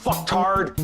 Fucktard!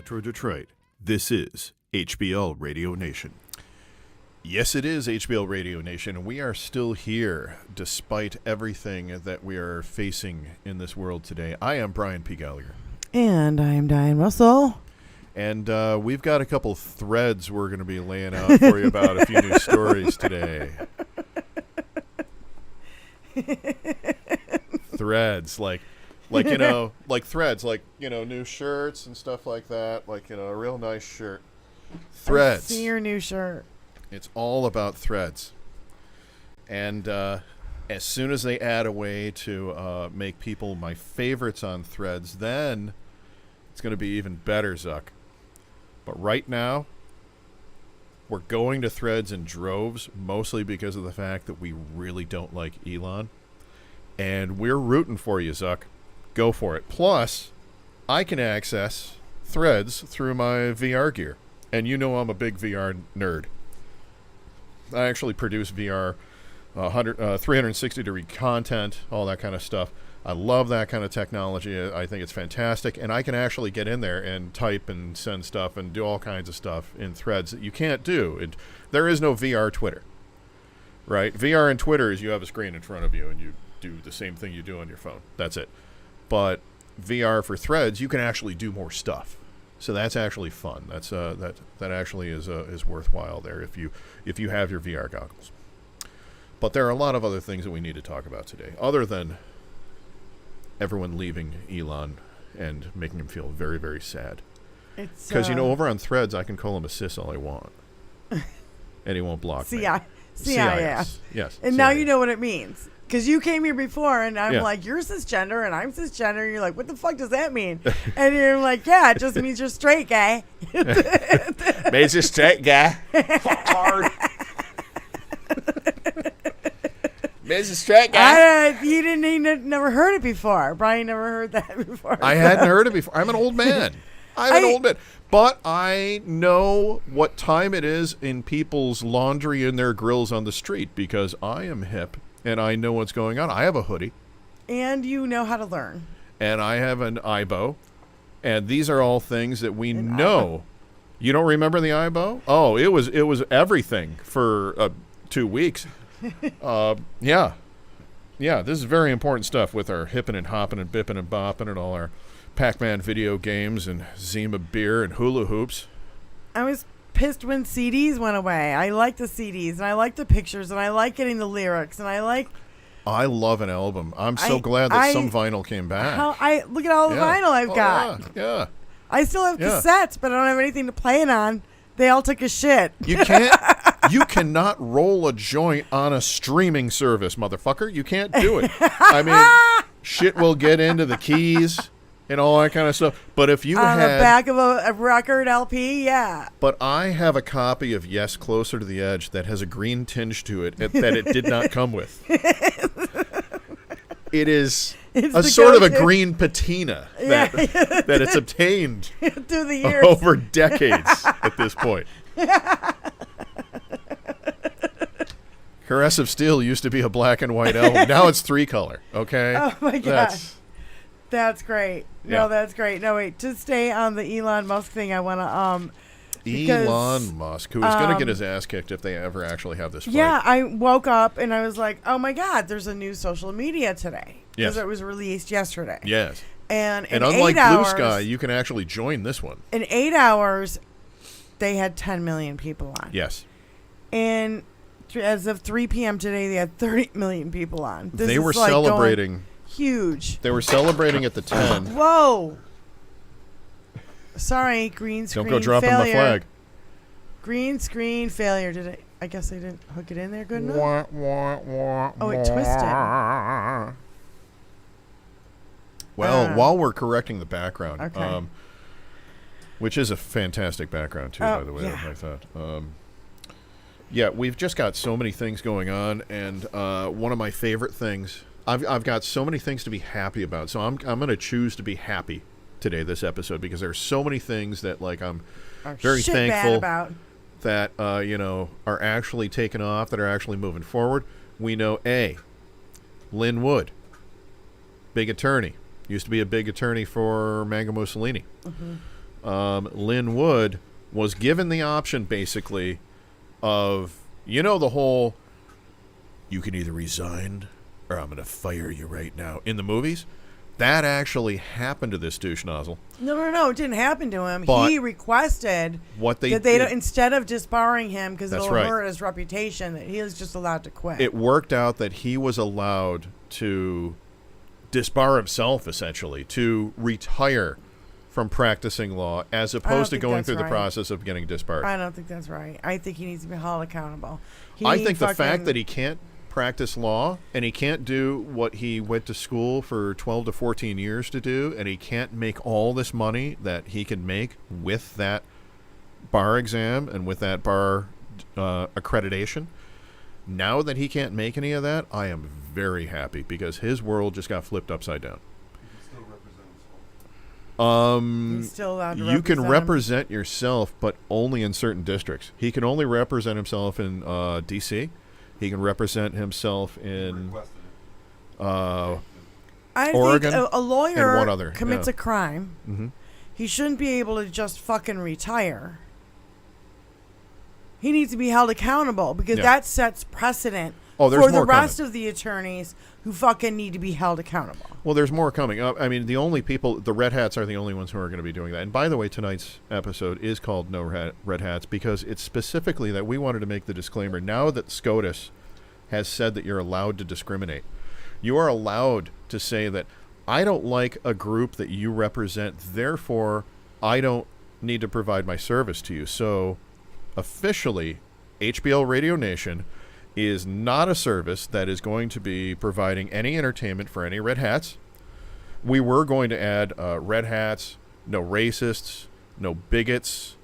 Metro Detroit, this is HBL Radio Nation. Yes, it is HBL Radio Nation, and we are still here despite everything that we are facing in this world today. I am Brian P. Gallagher. And I'm Diane Russell. And we've got a couple threads we're going to be laying out for you about a few new stories today. Threads, like threads, new shirts and stuff like that, a real nice shirt. Threads. I see your new shirt. It's all about threads. And as soon as they add a way to make people my favorites on threads, then it's going to be even better, Zuck. But right now, we're going to threads in droves, mostly because of the fact that we really don't like Elon. And we're rooting for you, Zuck. Go for it. Plus, I can access threads through my VR gear. And you know I'm a big VR nerd. I actually produce VR 360-degree content, all that kind of stuff. I love that kind of technology. I think it's fantastic. And I can actually get in there and type and send stuff and do all kinds of stuff in threads that you can't do. There is no VR Twitter, right? VR and Twitter is you have a screen in front of you and you do the same thing you do on your phone. That's it. But VR for threads, you can actually do more stuff. So that's actually fun. That's that actually is worthwhile there if you have your VR goggles. But there are a lot of other things that we need to talk about today, other than everyone leaving Elon and making him feel very, very sad. Because over on Threads, I can call him a cis all I want, and he won't block me. CIS. Yes. And now you know what it means. Because you came here before, and I'm like, you're cisgender, and I'm cisgender. And you're like, what the fuck does that mean? And you're like, yeah, it just means you're straight, guy. Means you're straight, guy. Fucktard. Means you're straight, guy. You never heard it before. Brian never heard that before. I hadn't heard it before. I'm an old man. I'm an old man. But I know what time it is in people's laundry in their grills on the street because I am hip. And I know what's going on. I have a hoodie. And you know how to learn. And I have an IBO. And these are all things that we know. You don't remember the IBO? Oh, it was everything for 2 weeks. Yeah, this is very important stuff with our hipping and hopping and bipping and bopping and all our Pac-Man video games and Zima beer and hula hoops. I was pissed when CDs went away. I like the CDs and I like the pictures and I like getting the lyrics and I love an album. I'm so glad that some vinyl came back. Look at all the vinyl I've got. Yeah. I still have cassettes, but I don't have anything to play it on. They all took a shit. You cannot roll a joint on a streaming service, motherfucker. You can't do it. I mean, shit will get into the keys and all that kind of stuff. But if you on the back of a record LP, yeah. But I have a copy of Yes, Closer to the Edge that has a green tinge to it that it did not come with. It is a sort of a green patina that it's obtained through the years. Over decades at this point. Caressive Steel used to be a black and white album. Now it's 3-color, okay? Oh, my God. That's great. Yeah. No, that's great. No, wait. To stay on the Elon Musk thing, I want to Elon Musk, who is going to get his ass kicked if they ever actually have this fight. Yeah, I woke up and I was like, oh, my God, there's a new social media today. Yes. Because it was released yesterday. Yes. And unlike Blue Sky, you can actually join this one. In 8 hours, they had 10 million people on. Yes. And as of 3 p.m. today, they had 30 million people on. They were celebrating. Huge. They were celebrating at the 10. Whoa. Sorry, green screen failure. Don't go dropping my flag. Green screen failure. I guess they didn't hook it in there good enough? Oh, it twisted. Well, while we're correcting the background, okay. Which is a fantastic background, too, by the way, I thought. Yeah, we've just got so many things going on, and one of my favorite things, I've got so many things to be happy about, so I'm going to choose to be happy today, this episode, because there's so many things that I'm very thankful about that are actually taking off, that are actually moving forward. We know Lynn Wood, big attorney, used to be a big attorney for Mango Mussolini. Mm-hmm. Lynn Wood was given the option basically of You know the whole, you can either resign or I'm going to fire you right now in the movies? That actually happened to this douche nozzle. No. It didn't happen to him. But he requested what they that they don't, instead of disbarring him because it'll right. hurt his reputation, that he is just allowed to quit. It worked out that he was allowed to disbar himself, essentially, to retire from practicing law as opposed to going through the process of getting disbarred. I don't think that's right. I think he needs to be held accountable. I think the fact that he can't practice law and he can't do what he went to school for 12 to 14 years to do, and he can't make all this money that he can make with that bar exam and with that bar accreditation, now that he can't make any of that, I am very happy because his world just got flipped upside down. He's still allowed to you can represent yourself, but only in certain districts. He can only represent himself in D.C. He can represent himself in Oregon. Think a lawyer and one other. commits a crime. Mm-hmm. He shouldn't be able to just fucking retire. He needs to be held accountable because that sets precedent for the rest of the attorneys who fucking need to be held accountable. Well, there's more coming up. I mean, the only people, the Red Hats are the only ones who are going to be doing that. And by the way, tonight's episode is called No Red Hats because it's specifically that we wanted to make the disclaimer. Now that SCOTUS has said that you're allowed to discriminate, you are allowed to say that I don't like a group that you represent, therefore I don't need to provide my service to you. So officially, HBL Radio Nation is not a service that is going to be providing any entertainment for any Red Hats. We were going to add Red Hats, no racists, no bigots,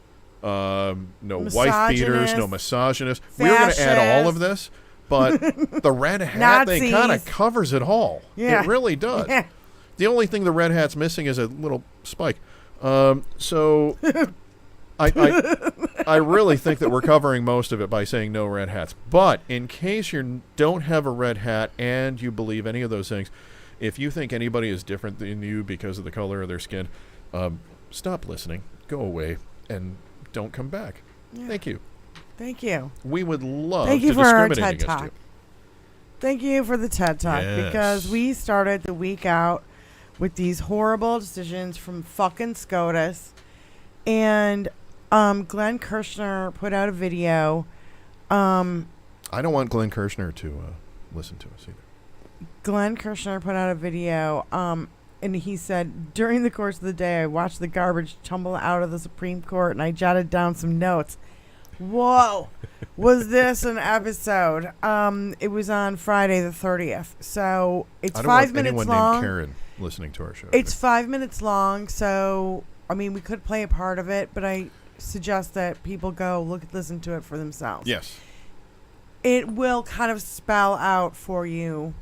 no wife beaters, no misogynists. We were going to add all of this, but the Red Hat thing kind of covers it all. Yeah. It really does. Yeah. The only thing the Red Hat's missing is a little spike. So I really think that we're covering most of it by saying no red hats. But in case you don't have a red hat and you believe any of those things, if you think anybody is different than you because of the color of their skin, stop listening, go away, and don't come back. Yeah. Thank you. Thank you. We would love to discriminate against you. Thank you for the TED Talk, because we started the week out with these horrible decisions from fucking SCOTUS, and Glenn Kirshner put out a video. I don't want Glenn Kirshner to listen to us either. Glenn Kirshner put out a video, and he said, during the course of the day, I watched the garbage tumble out of the Supreme Court, and I jotted down some notes. Whoa. Was this an episode? It was on Friday the 30th. So it's 5 minutes long. I don't want anyone named Karen listening to our show. It's 5 minutes long, so, I mean, we could play a part of it, but I suggest that people go listen to it for themselves. Yes. It will kind of spell out for you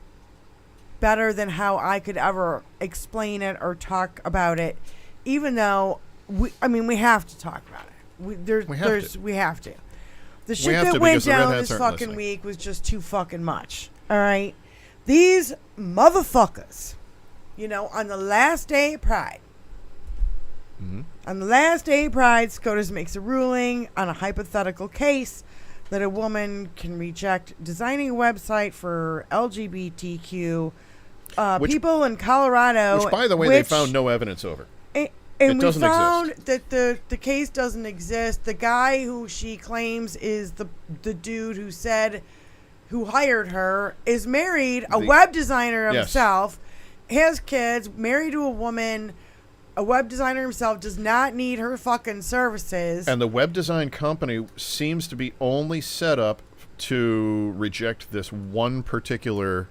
better than how I could ever explain it or talk about it, even though, we have to talk about it. We have to. The shit that went down this fucking week was just too fucking much. All right? These motherfuckers, on the last day of Pride, on the last day of Pride, SCOTUS makes a ruling on a hypothetical case that a woman can reject designing a website for LGBTQ people in Colorado. Which, by the way, they found no evidence over. And we found that the case doesn't exist. The guy who she claims is the dude who hired her is married, a web designer himself, has kids, married to a woman. A web designer himself does not need her fucking services. And the web design company seems to be only set up to reject this one particular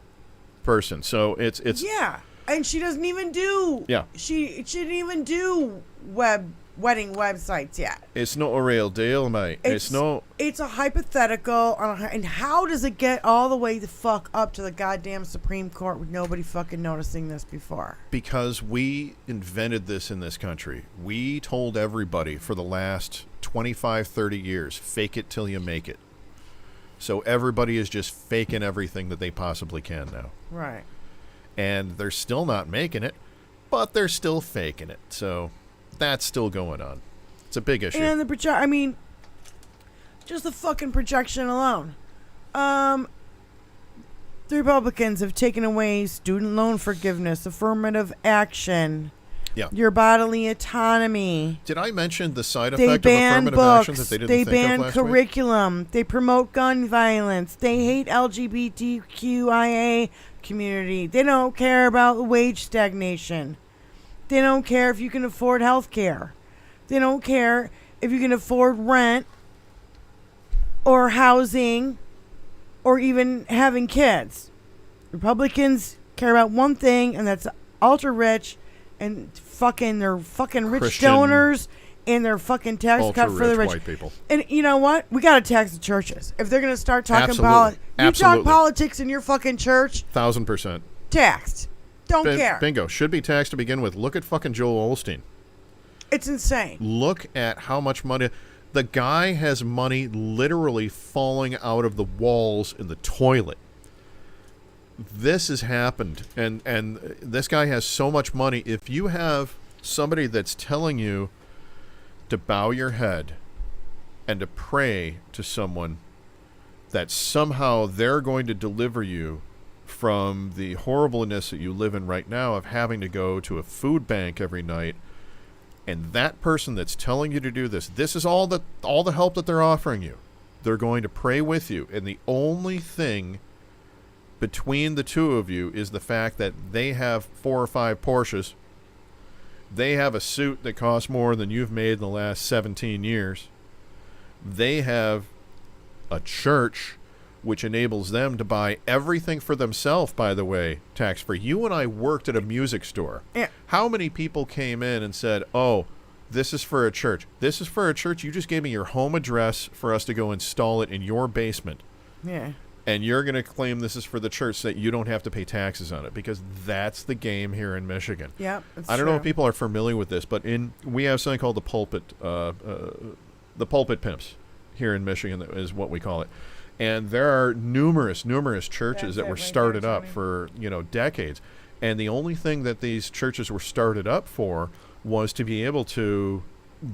person. So it's yeah. And she doesn't even do. Yeah. She didn't even do wedding websites yet. It's not a real deal, mate. It's not. It's a hypothetical. And how does it get all the way the fuck up to the goddamn Supreme Court with nobody fucking noticing this before? Because we invented this in this country. We told everybody for the last 25, 30 years, fake it till you make it. So everybody is just faking everything that they possibly can now. Right. And they're still not making it, but they're still faking it. So that's still going on. It's a big issue. And just the fucking projection alone. The Republicans have taken away student loan forgiveness, affirmative action, your bodily autonomy. Did I mention the side They effect of ban affirmative books. action that they didn't They think of ban last week? curriculum. They promote gun violence. They hate LGBTQIA community. They don't care about wage stagnation. They don't care if you can afford health care. They don't care if you can afford rent or housing or even having kids. Republicans care about one thing, and that's ultra rich and their fucking rich Christian, donors and their fucking tax cut for the rich white people. And you know what? We got to tax the churches. If they're going to start talking politics, Absolutely. talk politics in your fucking church, 1,000%. taxed. Don't care. Bingo. Should be taxed to begin with. Look at fucking Joel Osteen. It's insane. Look at how much money. The guy has money literally falling out of the walls in the toilet. This has happened, and this guy has so much money. If you have somebody that's telling you to bow your head and to pray to someone, that somehow they're going to deliver you from the horribleness that you live in right now of having to go to a food bank every night, and that person that's telling you to do this is all the help that they're offering you. They're going to pray with you, and the only thing between the two of you is the fact that they have 4 or 5 Porsches. They have a suit that costs more than you've made in the last 17 years. They have a church which enables them to buy everything for themselves, by the way, tax-free. You and I worked at a music store. Yeah. How many people came in and said, oh, this is for a church. This is for a church. You just gave me your home address for us to go install it in your basement. Yeah. And you're going to claim this is for the church so that you don't have to pay taxes on it, because that's the game here in Michigan. Yeah, I don't know if people are familiar with this, but we have something called the pulpit pimps here in Michigan, that is what we call it. And there are numerous churches that were started up for, decades. And the only thing that these churches were started up for was to be able to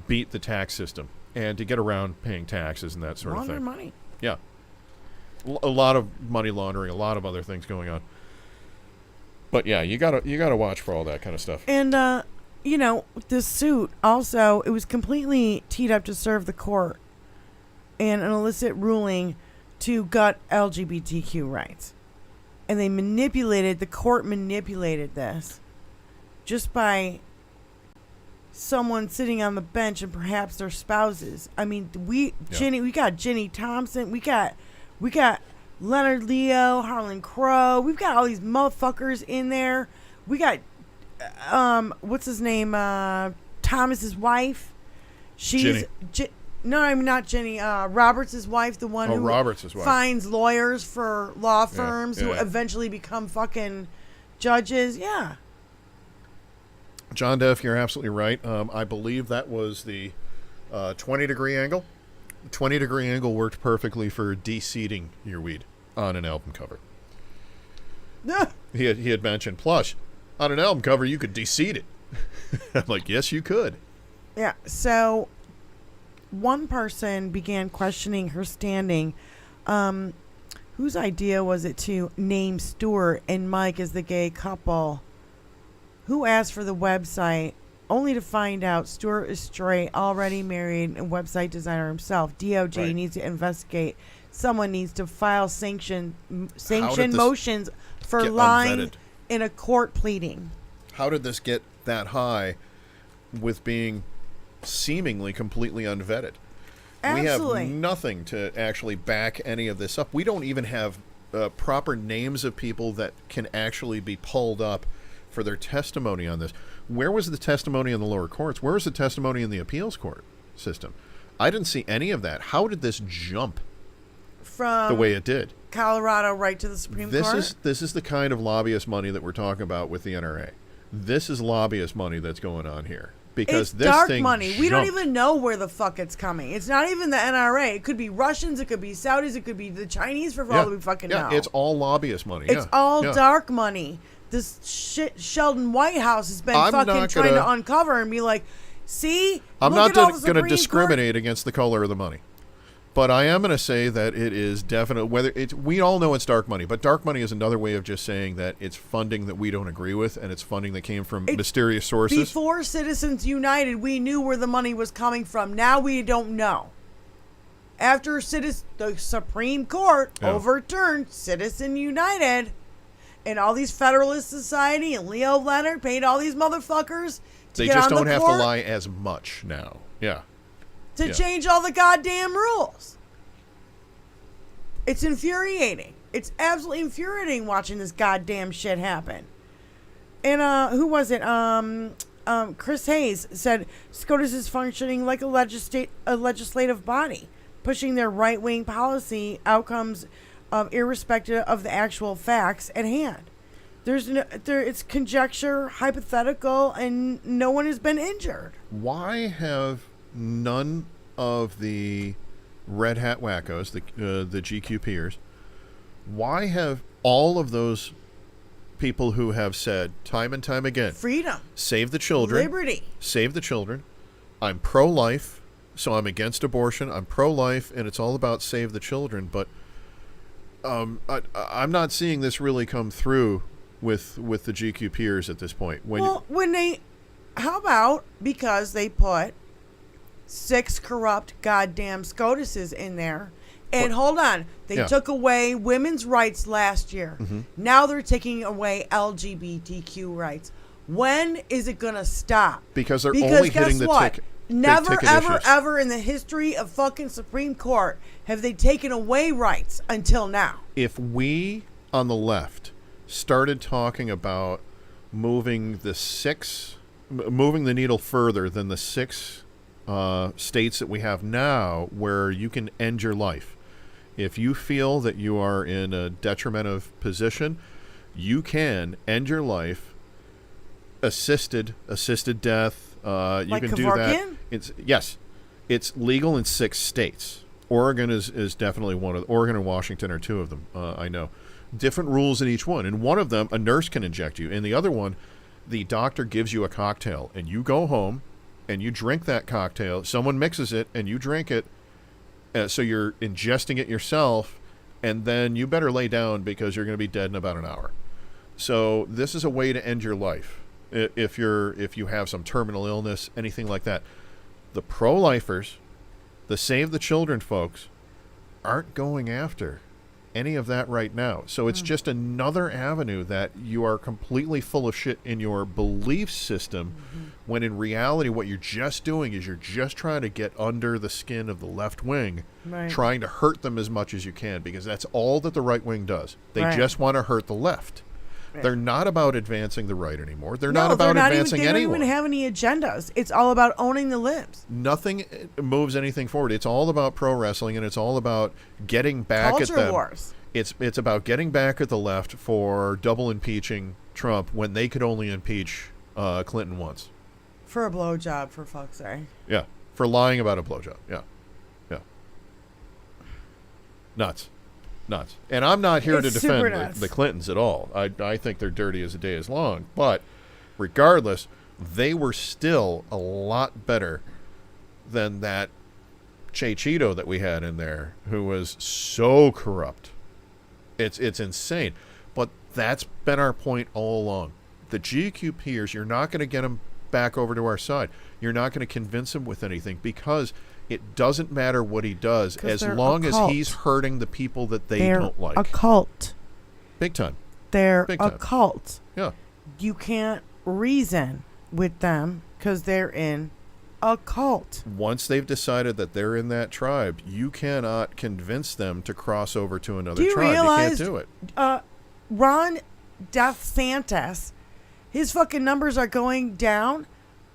beat the tax system and to get around paying taxes and that sort of thing. Launder money. Yeah. A lot of money laundering, a lot of other things going on. But yeah, you gotta watch for all that kind of stuff. And this suit also, it was completely teed up to serve the court and an illicit ruling to gut LGBTQ rights. And the court manipulated this just by someone sitting on the bench and perhaps their spouses. I mean, we got Jenny Thompson, we got Leonard Leo, Harlan Crow. We've got all these motherfuckers in there. We got, what's his name? Thomas's wife. She's no, I'm not Jenny. Roberts' wife, the one who finds lawyers for law firms who eventually become fucking judges. Yeah. John Deff, you're absolutely right. I believe that was the 20-degree angle. 20-degree angle worked perfectly for de-seeding your weed on an album cover. Yeah. He had mentioned, plus, on an album cover, you could de-seed it. I'm like, yes, you could. Yeah, so one person began questioning her standing. Whose idea was it to name Stuart and Mike as the gay couple? Who asked for the website? Only to find out Stuart is straight, already married, and website designer himself. DOJ needs to investigate. Someone needs to file sanction motions for lying unvetted? In a court pleading. How did this get that high with being seemingly completely unvetted? Absolutely. We have nothing to actually back any of this up. We don't even have proper names of people that can actually be pulled up for their testimony on this. Where was the testimony in the lower courts? Where was the testimony in the appeals court system? I didn't see any of that. How did this jump from the way it did? Colorado right to the Supreme Court? This is the kind of lobbyist money that we're talking about with the NRA. This is lobbyist money that's going on here. Because it's this dark thing money. jumped. We don't even know where the fuck it's coming. It's not even the NRA. It could be Russians. It could be Saudis. It could be the Chinese, for all that we fucking know. It's all lobbyist money. It's all dark money. This shit Sheldon Whitehouse has been fucking trying to uncover and be like, see? I'm not going to discriminate against the color of the money. But I am going to say that it is definitely, whether it's, we all know it's dark money, but dark money is another way of just saying that it's funding that we don't agree with, and it's funding that came from mysterious sources. Before Citizens United, we knew where the money was coming from. Now we don't know. After the Supreme Court overturned Citizen United, and all these Federalist Society and Leo Leonard paid all these motherfuckers to they get just on don't the have court to lie as much now. Yeah. To change all the goddamn rules. It's infuriating. It's absolutely infuriating watching this goddamn shit happen. And who was it? Chris Hayes said SCOTUS is functioning like a legislative body, pushing their right-wing policy outcomes irrespective of the actual facts at hand. It's conjecture, hypothetical, and no one has been injured. Why have none of the Red Hat wackos, the G.Q.Pers, why have all of those people who have said time and time again, freedom, save the children, liberty, save the children, I'm pro-life, so I'm against abortion, I'm pro-life, and it's all about save the children, but I'm not seeing this really come through with the G.Q.Pers at this point. How about because they put 6 corrupt goddamn SCOTUSes in there, and hold on, they took away women's rights last year. Mm-hmm. Now they're taking away LGBTQ rights. When is it gonna stop? Because they're only hitting the ticket. Never, ever, ever in the history of fucking Supreme Court have they taken away rights until now. If we on the left started talking about moving the needle further than the 6 states that we have now, where you can end your life, if you feel that you are in a detrimental position, you can end your life, assisted death. You can do that. It's legal in 6 states. Oregon is definitely one of Oregon and Washington are 2 of them. I know different rules in each one. In one of them, a nurse can inject you. In the other one, the doctor gives you a cocktail, and you go home and you drink that cocktail. Someone mixes it, and you drink it. So you're ingesting it yourself, and then you better lay down because you're going to be dead in about an hour. So this is a way to end your life. If you have some terminal illness, anything like that. The pro-lifers, the Save the Children folks, aren't going after any of that right now. So it's just another avenue that you are completely full of shit in your belief system, when in reality what you're just doing is you're just trying to get under the skin of the left wing, trying to hurt them as much as you can, because that's all that the right wing does. They just want to hurt the left. They're not about advancing the right anymore. They're not about advancing anyone. They don't even have any agendas. It's all about owning the libs. Nothing moves anything forward. It's all about pro wrestling, and it's all about getting back at them. Culture wars. It's about getting back at the left for double impeaching Trump when they could only impeach Clinton once. For a blowjob, for fuck's sake. Yeah, for lying about a blowjob. Yeah. Nuts. And I'm not here to defend the Clintons at all. I think they're dirty as a day is long. But regardless, they were still a lot better than that Che Cheeto that we had in there, who was so corrupt. It's insane. But that's been our point all along. The G.Q.Pers, you're not going to get them back over to our side. You're not going to convince them with anything, because it doesn't matter what he does as long as he's hurting the people that they're don't like. A cult. Big time. They're a cult. Yeah. You can't reason with them because they're in a cult. Once they've decided that they're in that tribe, you cannot convince them to cross over to another tribe. You can't do it. Ron DeSantis, his fucking numbers are going down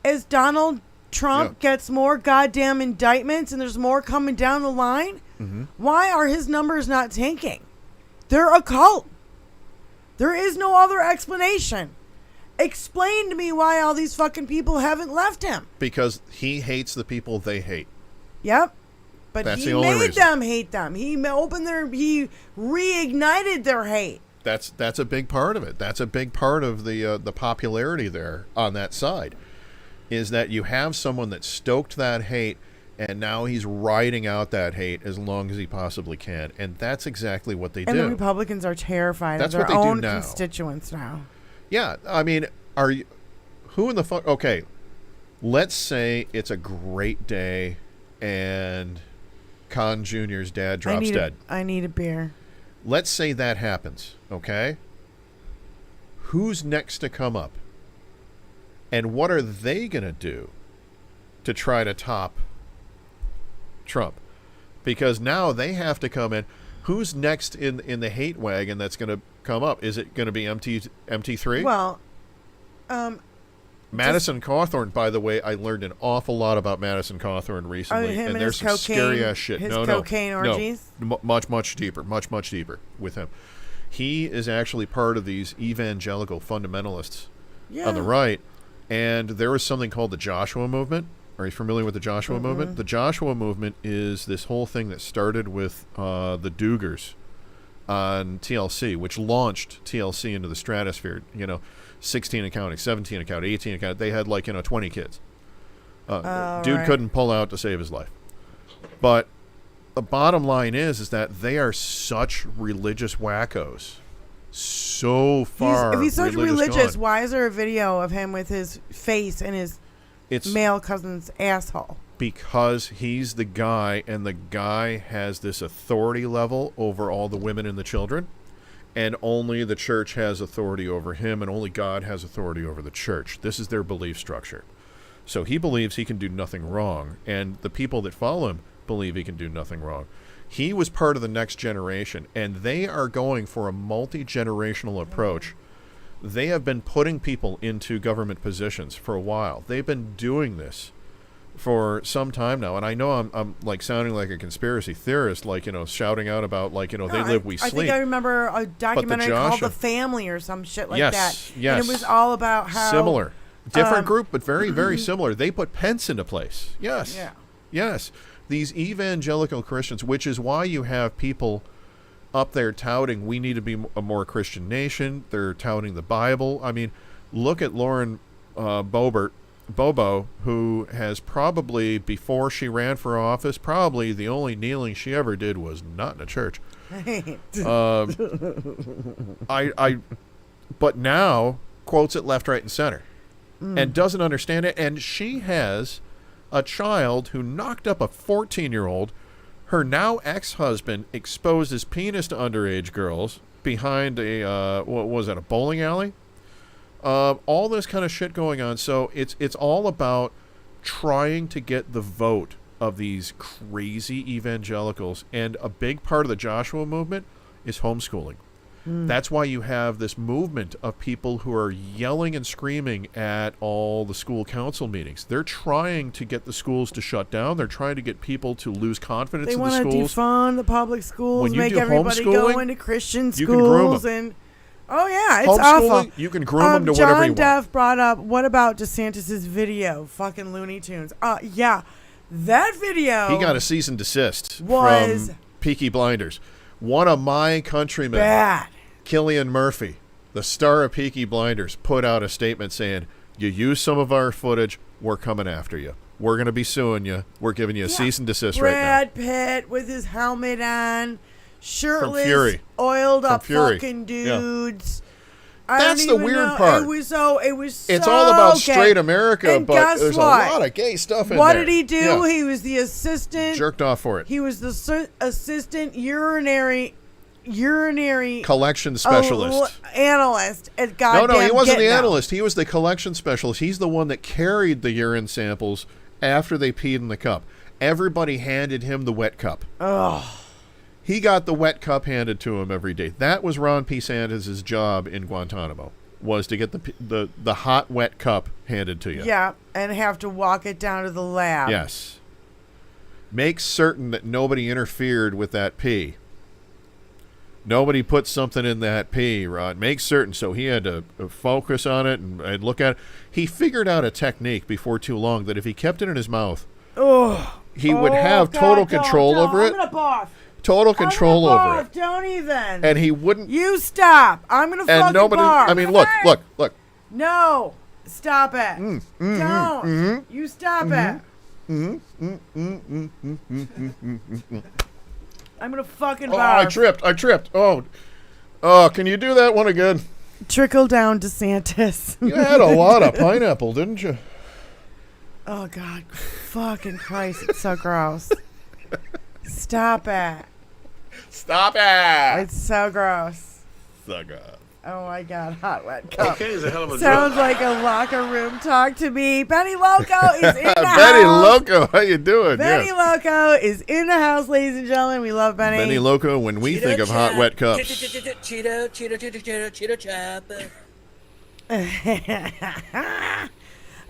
as Donald Trump gets more goddamn indictments and there's more coming down the line. Why are his numbers not tanking? They're a cult. There is no other explanation. Explain to me why all these fucking people haven't left him. Because he hates the people they hate. Yep. But he made them hate them. He reignited their hate. That's a big part of it. That's a big part of the popularity there on that side. Is that you have someone that stoked that hate, And now he's riding out that hate as long as he possibly can. And that's exactly what they do. And the Republicans are terrified That's of what their they do own now. constituents now. Yeah, I mean, who in the fuck? Okay, let's say it's a great day and Khan Jr.'s dad drops dead. I need a beer. Let's say that happens, okay? Who's next to come up? And what are they going to do to try to top Trump? Because now they have to come in. Who's next in the hate wagon that's going to come up? Is it going to be MT3? Well, Madison Cawthorn, by the way, I learned an awful lot about Madison Cawthorn recently, him and and there's his some scary ass shit. his cocaine orgies? No, much deeper with him. He is actually part of these evangelical fundamentalists on the right, and there was something called the Joshua Movement. Are you familiar with the Joshua movement? The Joshua movement is this whole thing that started with the Dugars on TLC, which launched TLC into the stratosphere. 16 and counting, 17 and counting, 18 and counting. They had 20 kids. Dude couldn't pull out to save his life. But the bottom line is that they are such religious wackos. So far, if he's such religious, gone. why is there a video of him with his face and his male cousin's asshole? Because he's the guy, and the guy has this authority level over all the women and the children, and only the church has authority over him, and only God has authority over the church. This is their belief structure. So he believes he can do nothing wrong, and the people that follow him believe he can do nothing wrong. He was part of the next generation, and they are going for a multi-generational approach. They have been putting people into government positions for a while. They've been doing this for some time now, and I know I'm sounding like a conspiracy theorist, shouting out about they live, we sleep. I think I remember a documentary called The Family or some shit like that. Yes. And it was all about how similar, different group, but very, very similar. They put Pence into place. Yes. Yeah. Yes. These evangelical Christians, which is why you have people up there touting we need to be a more Christian nation. They're touting the Bible. I mean, look at Lauren Bobo, who has probably, before she ran for office, probably the only kneeling she ever did was not in a church. But now quotes it left, right, and center, and doesn't understand it. And she has a child who knocked up a 14-year-old. Her now ex-husband exposed his penis to underage girls behind a a bowling alley. All this kind of shit going on. So it's all about trying to get the vote of these crazy evangelicals. And a big part of the Joshua movement is homeschooling. That's why you have this movement of people who are yelling and screaming at all the school council meetings. They're trying to get the schools to shut down. They're trying to get people to lose confidence in the schools. They want to defund the public schools, when you make do everybody go into Christian schools. And oh, yeah, it's awful. You can groom them to whatever you want. John Duff brought up, what about DeSantis' video? Fucking Looney Tunes. Yeah, that video. He got a cease and desist from Peaky Blinders. One of my countrymen, Cillian Murphy, the star of Peaky Blinders, put out a statement saying, you use some of our footage, we're coming after you. We're going to be suing you. We're giving you a cease and desist right now. Brad Pitt with his helmet on, shirtless, oiled up fucking dudes. Yeah. That's the weird part. It was so it's all about straight America, and but there's a lot of gay stuff in there. What did he do? Yeah. He was the assistant. Jerked off for it. He was the assistant urinary collection specialist. Analyst at goddamn No, he wasn't the Get analyst. He was the collection specialist. He's the one that carried the urine samples after they peed in the cup. Everybody handed him the wet cup. Ugh. He got the wet cup handed to him every day. That was Ron P. Sanders' job in Guantanamo, was to get the hot, wet cup handed to you. Yeah, and have to walk it down to the lab. Yes. Make certain that nobody interfered with that pee. Nobody put something in that pee, Rod. Make certain. So he had to focus on it and look at it. He figured out a technique before too long that if he kept it in his mouth, he would have total control over it. I'm going to barf. Total control over it. Don't even. And he wouldn't. You stop. I'm going to fucking barf. I mean, look. No. Stop it. Don't. You stop it. I'm gonna fucking Oh, barf. I tripped. Oh, can you do that one again? Trickle down DeSantis. You had a lot of pineapple, didn't you? Oh, God. Fucking Christ. It's so gross. Stop it. Stop it! It's so gross. Suck up. Oh, my God. Hot, wet cup. Okay, is a hell of a Sounds like a locker room talk to me. Benny Loco is in the Benny house. Loco, how you doing? Benny Yeah. Loco is in the house, ladies and gentlemen. We love Benny. Benny Loco, when we think of hot, wet cups. Cheeto chop.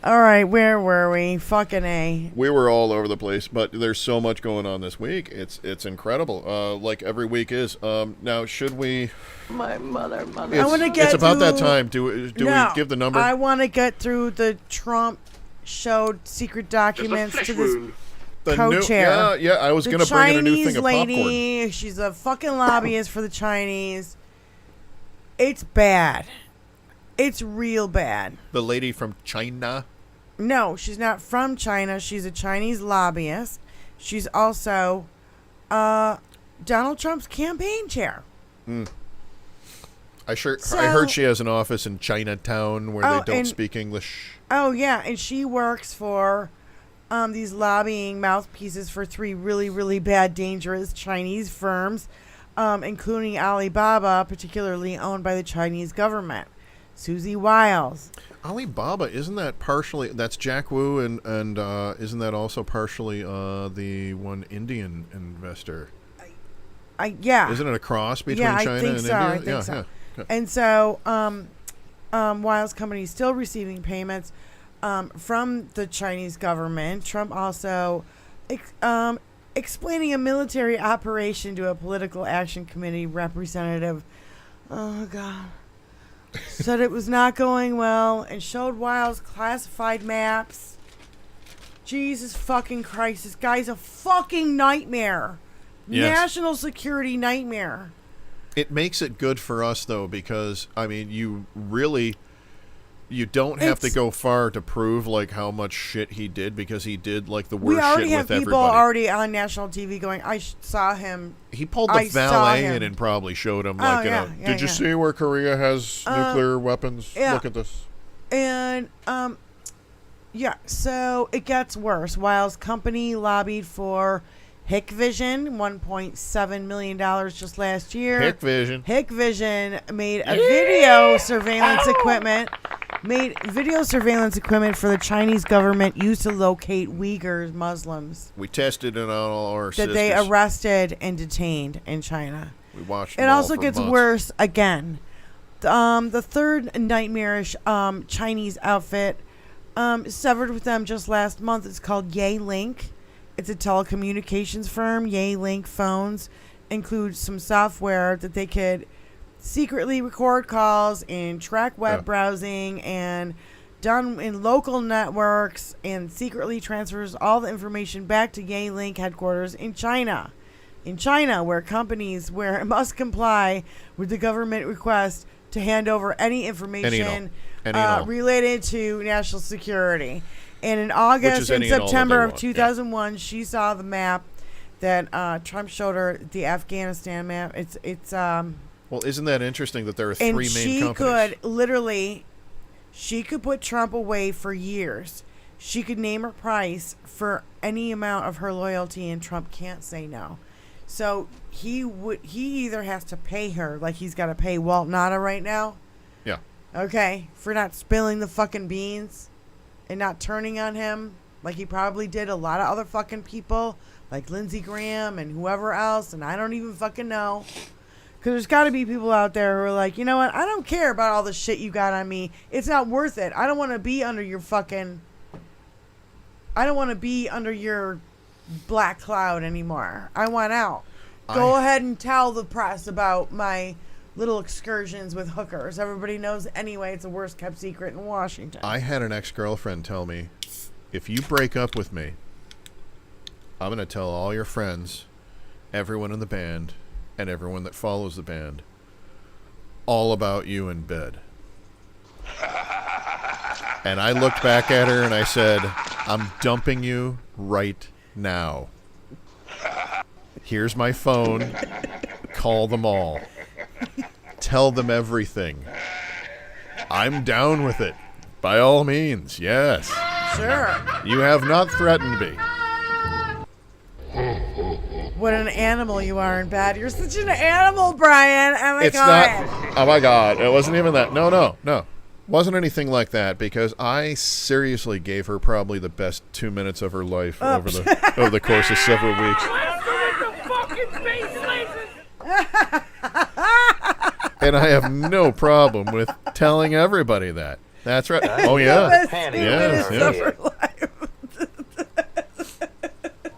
All right, where were we? Fucking A. We were all over the place, but there's so much going on this week. It's incredible. Like every week is. Now, should we? My mother. I want to get. It's about that to- time. Do we give the number? I want to get through the Trump showed secret documents to this The co-chair. Yeah. I was the gonna bring in a new Chinese thing of lady. popcorn. She's a fucking lobbyist for the Chinese. It's bad. It's real bad. The lady from China. No, she's not from China. She's a Chinese lobbyist. She's also Donald Trump's campaign chair. I heard she has an office in Chinatown where they don't speak English. Oh, yeah, and she works for these lobbying mouthpieces for 3 really, really bad, dangerous Chinese firms, including Alibaba, particularly owned by the Chinese government. Susie Wiles. Alibaba, isn't that partially? That's Jack Wu, and isn't that also partially the one Indian investor? Yeah. Isn't it a cross between Yeah, China I think and so. India? I think yeah, so. yeah. And so, Wiles' company is still receiving payments from the Chinese government. Trump also explaining a military operation to a political action committee representative. Oh, God. Said it was not going well and showed Wiles classified maps. Jesus fucking Christ. This guy's a fucking nightmare. Yes. National security nightmare. It makes it good for us, though, because, I mean, you don't have to go far to prove, like, how much shit he did, because he did, like, the worst shit with everybody. We already have people already on national TV going, I saw him. He pulled the valet in and probably showed him, like, did you see where Korea has nuclear weapons? Yeah. Look at this. And, yeah, so it gets worse. Wiles' company lobbied for Hikvision, $1.7 million just last year. Hikvision made a video surveillance equipment for the Chinese government used to locate Uyghur Muslims We tested it on all our that sisters. they arrested and detained in China. We watched It them all also for gets months. worse again. The third nightmarish Chinese outfit severed with them just last month. It's called Yealink. It's a telecommunications firm. Yealink phones include some software that they could secretly record calls and track web browsing and done in local networks and secretly transfers all the information back to Yealink headquarters in China. In China, where companies must comply with the government request to hand over any information related to national security. And in August and September of 2001, she saw the map that Trump showed her, the Afghanistan map. It's Well, isn't that interesting that there are 3 and main she companies? She could put Trump away for years. She could name her price for any amount of her loyalty, and Trump can't say no. So he either has to pay her, like he's got to pay Walt Nada right now. Yeah. Okay, for not spilling the fucking beans and not turning on him like he probably did a lot of other fucking people, like Lindsey Graham and whoever else, and I don't even fucking know. Because there's got to be people out there who are like, you know what, I don't care about all the shit you got on me. It's not worth it. I don't want to be under your black cloud anymore. I want out. Go ahead and tell the press about my little excursions with hookers. Everybody knows anyway it's the worst kept secret in Washington. I had an ex-girlfriend tell me, if you break up with me, I'm going to tell all your friends, everyone in the band, and everyone that follows the band, all about you in bed. And I looked back at her and I said, I'm dumping you right now. Here's my phone. Call them all. Tell them everything. I'm down with it. By all means, yes. Sure. You have not threatened me. What an animal you are in bed. You're such an animal, Brian. Oh my It's God. not. Oh my God. It wasn't even that. No. Wasn't anything like that, because I seriously gave her probably the best 2 minutes of her life over the course of several weeks. And I have no problem with telling everybody that. That's right. Oh yeah. Yes.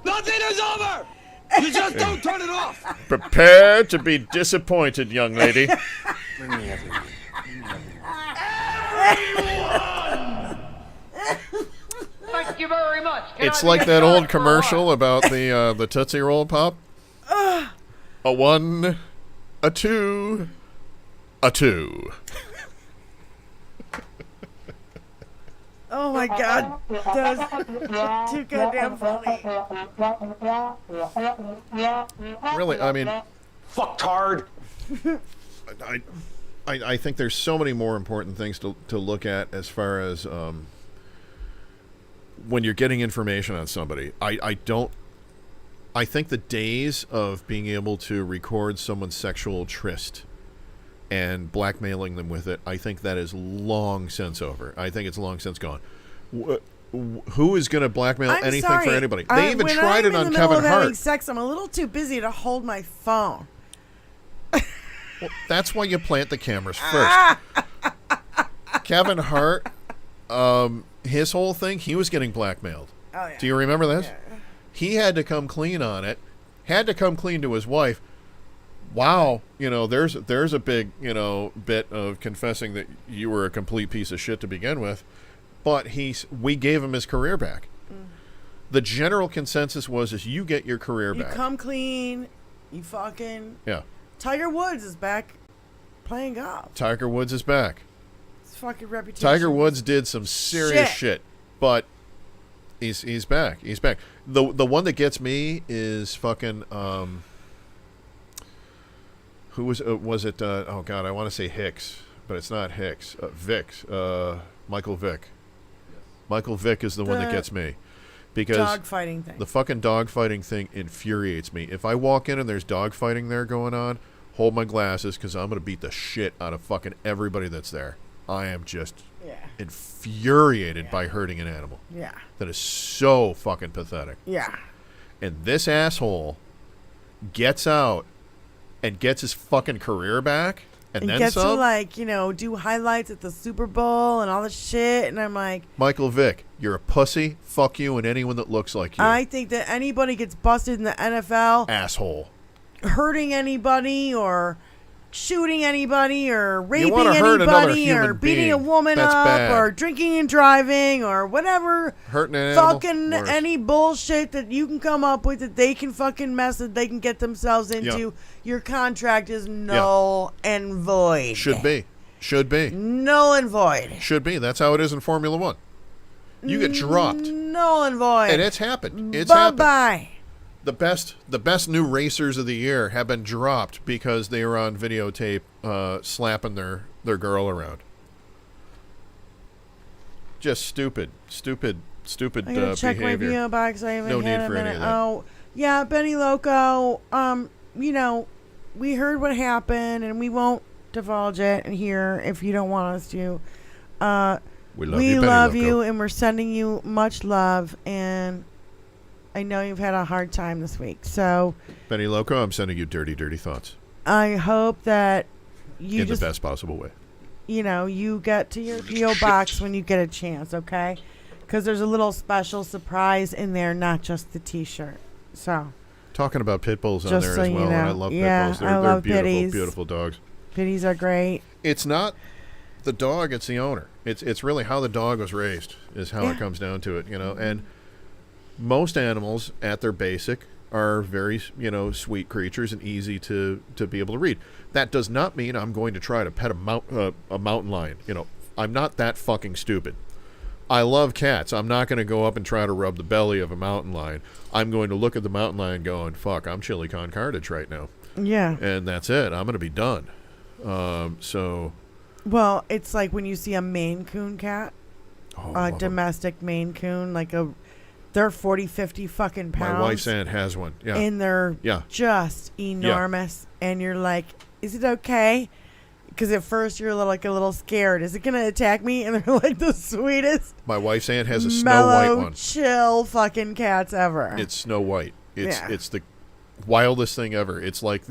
Nothing is over! You just don't turn it off! Prepare to be disappointed, young lady. Thank you very much. It's like that old commercial about the Tootsie Roll Pop. A 1, a 2, a 2. Oh my God. That was too goddamn funny. Really, I mean, Fucktard! I think there's so many more important things to look at as far as when you're getting information on somebody. I think the days of being able to record someone's sexual tryst and blackmailing them with it, I think that is long since over. I think it's long since gone. Who is going to blackmail anything for anybody? They even tried it on Kevin Hart. Having sex, I'm a little too busy to hold my phone. Well, that's why you plant the cameras first. Kevin Hart, his whole thing, he was getting blackmailed. Oh, yeah. Do you remember this? Yeah. He had to come clean on it. Had to come clean to his wife. Wow, there's a big, bit of confessing that you were a complete piece of shit to begin with. But we gave him his career back. The general consensus is you get your career back. You come clean. You fucking... Yeah. Tiger Woods is back playing golf. Tiger Woods is back. His fucking reputation. Tiger Woods did some serious shit, but he's back. He's back. The one that gets me is fucking who was it? Oh God, I want to say Hicks, but it's not Hicks. Vick. Michael Vick. Michael Vick is the one that gets me. Because dogfighting thing. The fucking dogfighting thing infuriates me. If I walk in and there's dogfighting there going on, hold my glasses, because I'm going to beat the shit out of fucking everybody that's there. I am just infuriated by hurting an animal. Yeah. That is so fucking pathetic. Yeah. And this asshole gets out and gets his fucking career back. And then gets some? to, do highlights at the Super Bowl and all this shit. And I'm like... Michael Vick, you're a pussy. Fuck you and anyone that looks like you. I think that anybody gets busted in the NFL... Asshole. Hurting anybody or shooting anybody or raping hurt anybody or beating a woman That's up bad. or drinking and driving or whatever. Hurting an animal. Fucking Worse. any bullshit that you can come up with that they can fucking mess with, they can get themselves into. Yeah. Your contract is null and void. Should be. Null and void. Should be. That's how it is in Formula One. You get dropped. Null and void. And it's happened. It's happened. Bye-bye. The best new racers of the year have been dropped because they were on videotape slapping their girl around. Just stupid I gotta check my behavior. PO box. I haven't No had need a for any minute. of that. Oh, yeah, Benny Loco. We heard what happened, and we won't divulge it here if you don't want us to. We We Benny love Loco. you, and we're sending you much love. And I know you've had a hard time this week, so Benny Loco, I'm sending you dirty thoughts I hope that you in just, the best possible way. you get to your PO box when you get a chance, okay? Because there's a little special surprise in there, not just the T-shirt. So. Talking about pit bulls on Just there so as you well, and I know. love Yeah, pit bulls. I They're love beautiful, pitties. beautiful dogs. Pitties are great. It's not the dog; it's the owner. It's really how the dog was raised is how it comes down to it, And most animals, at their basic, are very sweet creatures and easy to be able to read. That does not mean I'm going to try to pet a mountain lion. I'm not that fucking stupid. I love cats. I'm not going to go up and try to rub the belly of a mountain lion. I'm going to look at the mountain lion going, fuck, I'm chili con carnage right now. Yeah. And that's it. I'm going to be done. Well, it's like when you see a Maine Coon cat, a domestic Maine Coon, they're 40, 50 fucking pounds. My wife's aunt has one. Yeah. And they're just enormous. Yeah. And you're like, is it okay? Because at first you're a little scared. Is it going to attack me? And they're like the sweetest. My wife's aunt has a Snow mellow, White one. Chill fucking cats ever. It's Snow White. It's the wildest thing ever. It's like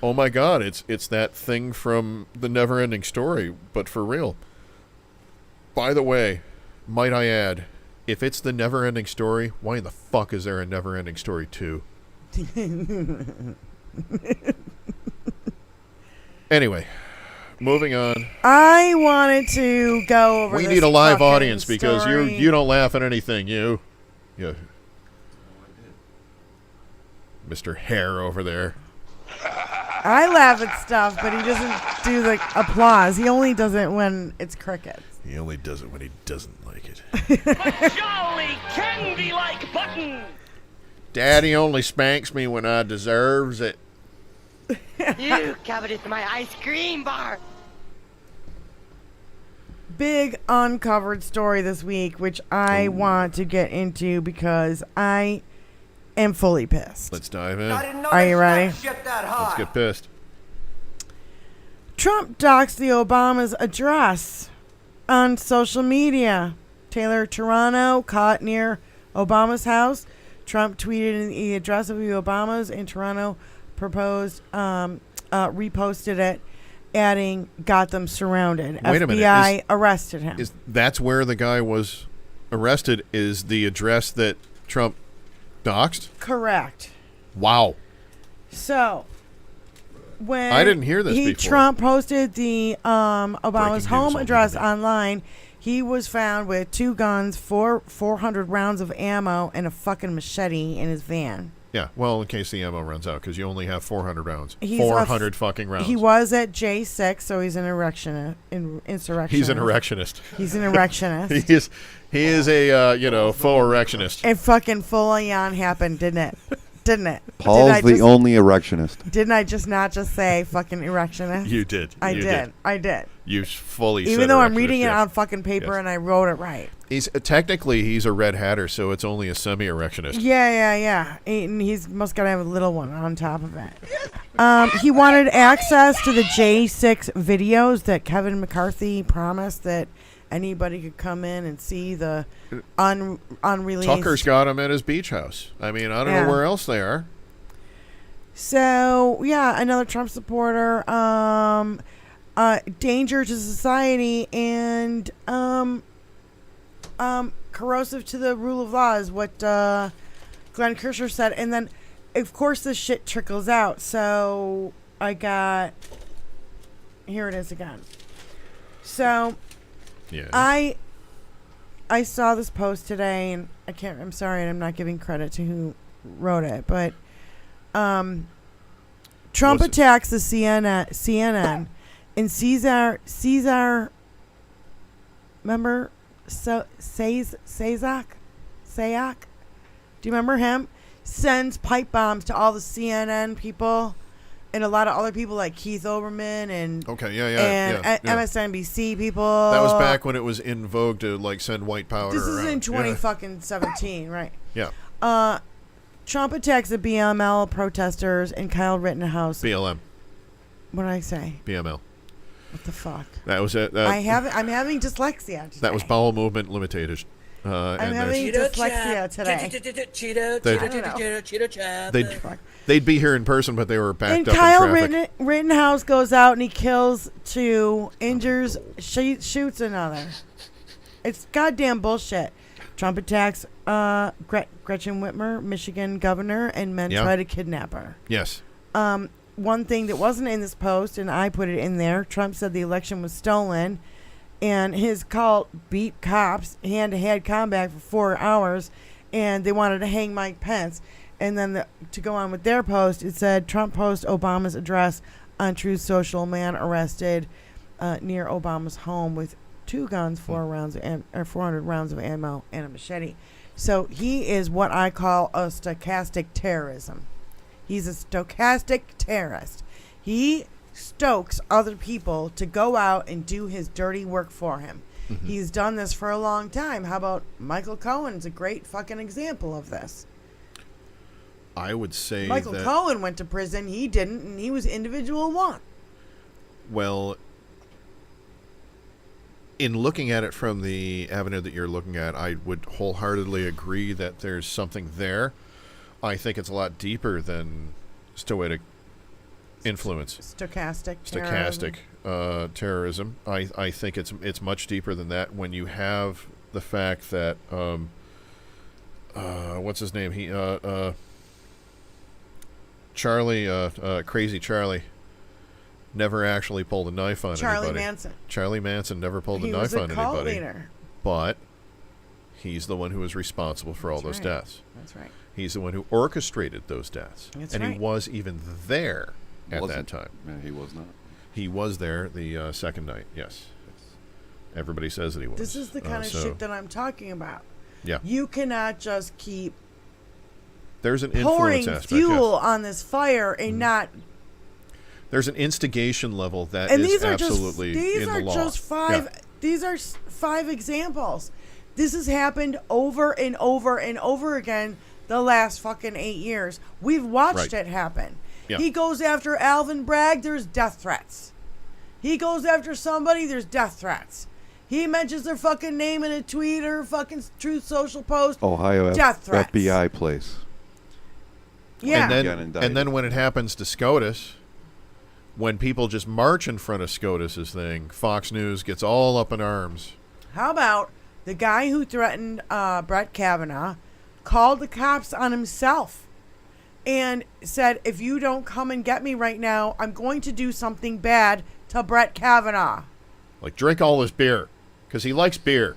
oh my God, it's that thing from the Never-Ending Story, but for real. By the way, might I add, if it's the Never-Ending Story, why in the fuck is there a Never-Ending Story 2? Anyway, moving on. I wanted to go over. We this need a live fucking audience because story. you don't laugh at anything. Yeah. Mr. Hare over there. I laugh at stuff, but he doesn't do the applause. He only does it when it's crickets. He only does it when he doesn't like it. A jolly candy-like button. Daddy only spanks me when I deserves it. You coveted my ice cream bar. Big uncovered story this week, which I want to get into because I am fully pissed. Let's dive in. Are you ready? Let's get pissed. Trump doxed the Obama's address on social media. Taylor Toronto caught near Obama's house. Trump tweeted the address of the Obamas in Toronto, reposted it, adding, got them surrounded. Wait a minute. FBI arrested him. That's where the guy was arrested, is the address that Trump doxed? Correct. Wow. So, when I didn't hear this before. Trump posted the Obama's home news address on the online, he was found with 2 guns, 400 rounds of ammo, and a fucking machete in his van. Yeah, well, in case the ammo runs out, because you only have 400 rounds. He's 400 fucking rounds. He was at J6, so he's an insurrectionist. He's an erectionist. He's an erectionist. he is a faux erectionist. And fucking full on happened, didn't it? Didn't it? Paul's the only erectionist. Didn't I just not just say fucking erectionist? You did. I did. You fully said even though I'm erectionist, reading it yes. on fucking paper and I wrote it right. He's a red hatter, so it's only a semi-erectionist. Yeah. And he's must gotta have a little one on top of it. He wanted access to the J6 videos that Kevin McCarthy promised that anybody could come in and see the unreleased. Tucker's got him at his beach house. I mean, I don't know where else they are. So, yeah, another Trump supporter. Danger to society and corrosive to the rule of law is what Glenn Kirshner said. And then, of course, this shit trickles out. So I got... Here it is again. So... Yeah. I saw this post today, and I'm sorry, and I'm not giving credit to who wrote it, but Trump attacks the CNN, and Cesar, remember Sayak? Do you remember him? Sends pipe bombs to all the CNN people. And a lot of other people like Keith Olbermann and MSNBC people. That was back when it was in vogue to like send white powder. This is around. in 2017, right? Yeah. Trump attacks the BML protesters and Kyle Rittenhouse. BLM. What did I say? BML. What the fuck? That was it. I'm having dyslexia today. That was bowel movement limited. I'm having dyslexia today. They'd be here in person, but they were backed up Kyle in traffic. Rittenhouse goes out and he kills 2, injures, shoots another. It's goddamn bullshit. Trump attacks Gretchen Whitmer, Michigan governor, and men try to kidnap her. Yes. One thing that wasn't in this post, and I put it in there, Trump said the election was stolen, and his cult beat cops hand-to-hand combat for 4 hours, and they wanted to hang Mike Pence. And then to go on with their post, it said, Trump post Obama's address on Truth Social, man arrested near Obama's home with 2 guns, 400 rounds of ammo, and a machete. So he is what I call a stochastic terrorism. He's a stochastic terrorist. He stokes other people to go out and do his dirty work for him. Mm-hmm. He's done this for a long time. How about Michael Cohen's a great fucking example of this. I would say Michael that, Cohen went to prison. He didn't, and he was individual one. well, in looking at it from the avenue that you're looking at, I would wholeheartedly agree that there's something there. I think it's a lot deeper than stoic influence. Stochastic Terrorism. I think it's much deeper than that. When you have the fact that what's his name? Charlie, Crazy Charlie, never actually pulled a knife on anybody. Charlie Manson never pulled a knife on anybody. Leader. But he's the one who was responsible for all those deaths. That's right. He's the one who orchestrated those deaths. That's and right. he was even there at that time. Yeah, he was not. He was there the second night, yes. Everybody says that he was. This is the kind of shit that I'm talking about. Yeah. You cannot just keep There's an pouring influence aspect. fuel Yes. on this fire and not. There's an instigation level that And is these are absolutely just in the law. just 5. Yeah. These are 5 examples. This has happened over and over and over again the last fucking 8 years. We've watched it happen. Yeah. He goes after Alvin Bragg, there's death threats. He goes after somebody, there's death threats. He mentions their fucking name in a tweet or fucking Truth Social post. Ohio death threats. FBI place. Yeah. And then when it happens to SCOTUS, when people just march in front of SCOTUS's thing, Fox News gets all up in arms. How about the guy who threatened Brett Kavanaugh called the cops on himself and said, if you don't come and get me right now, I'm going to do something bad to Brett Kavanaugh. Like, drink all his beer, because he likes beer.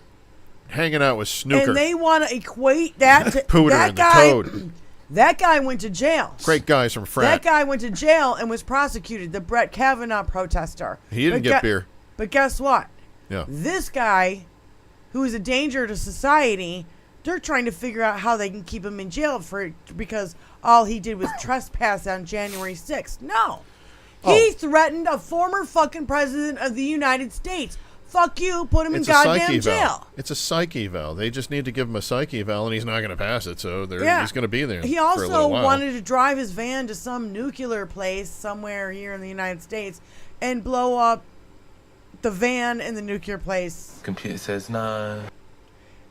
Hanging out with Snooker. And they want to equate that to Pooter that and guy. the Toad. That guy went to jail. Great guys from Frat. That guy went to jail and was prosecuted, the Brett Kavanaugh protester. He didn't get beer. But guess what? Yeah. This guy, who is a danger to society, they're trying to figure out how they can keep him in jail because all he did was trespass on January 6th. No. He threatened a former fucking president of the United States. Fuck you, put him in goddamn jail. It's a psych eval. They just need to give him a psych eval, and he's not going to pass it, so he's going to be there He for a also little while. wanted to drive his van to some nuclear place somewhere here in the United States and blow up the van in the nuclear place. Computer says no.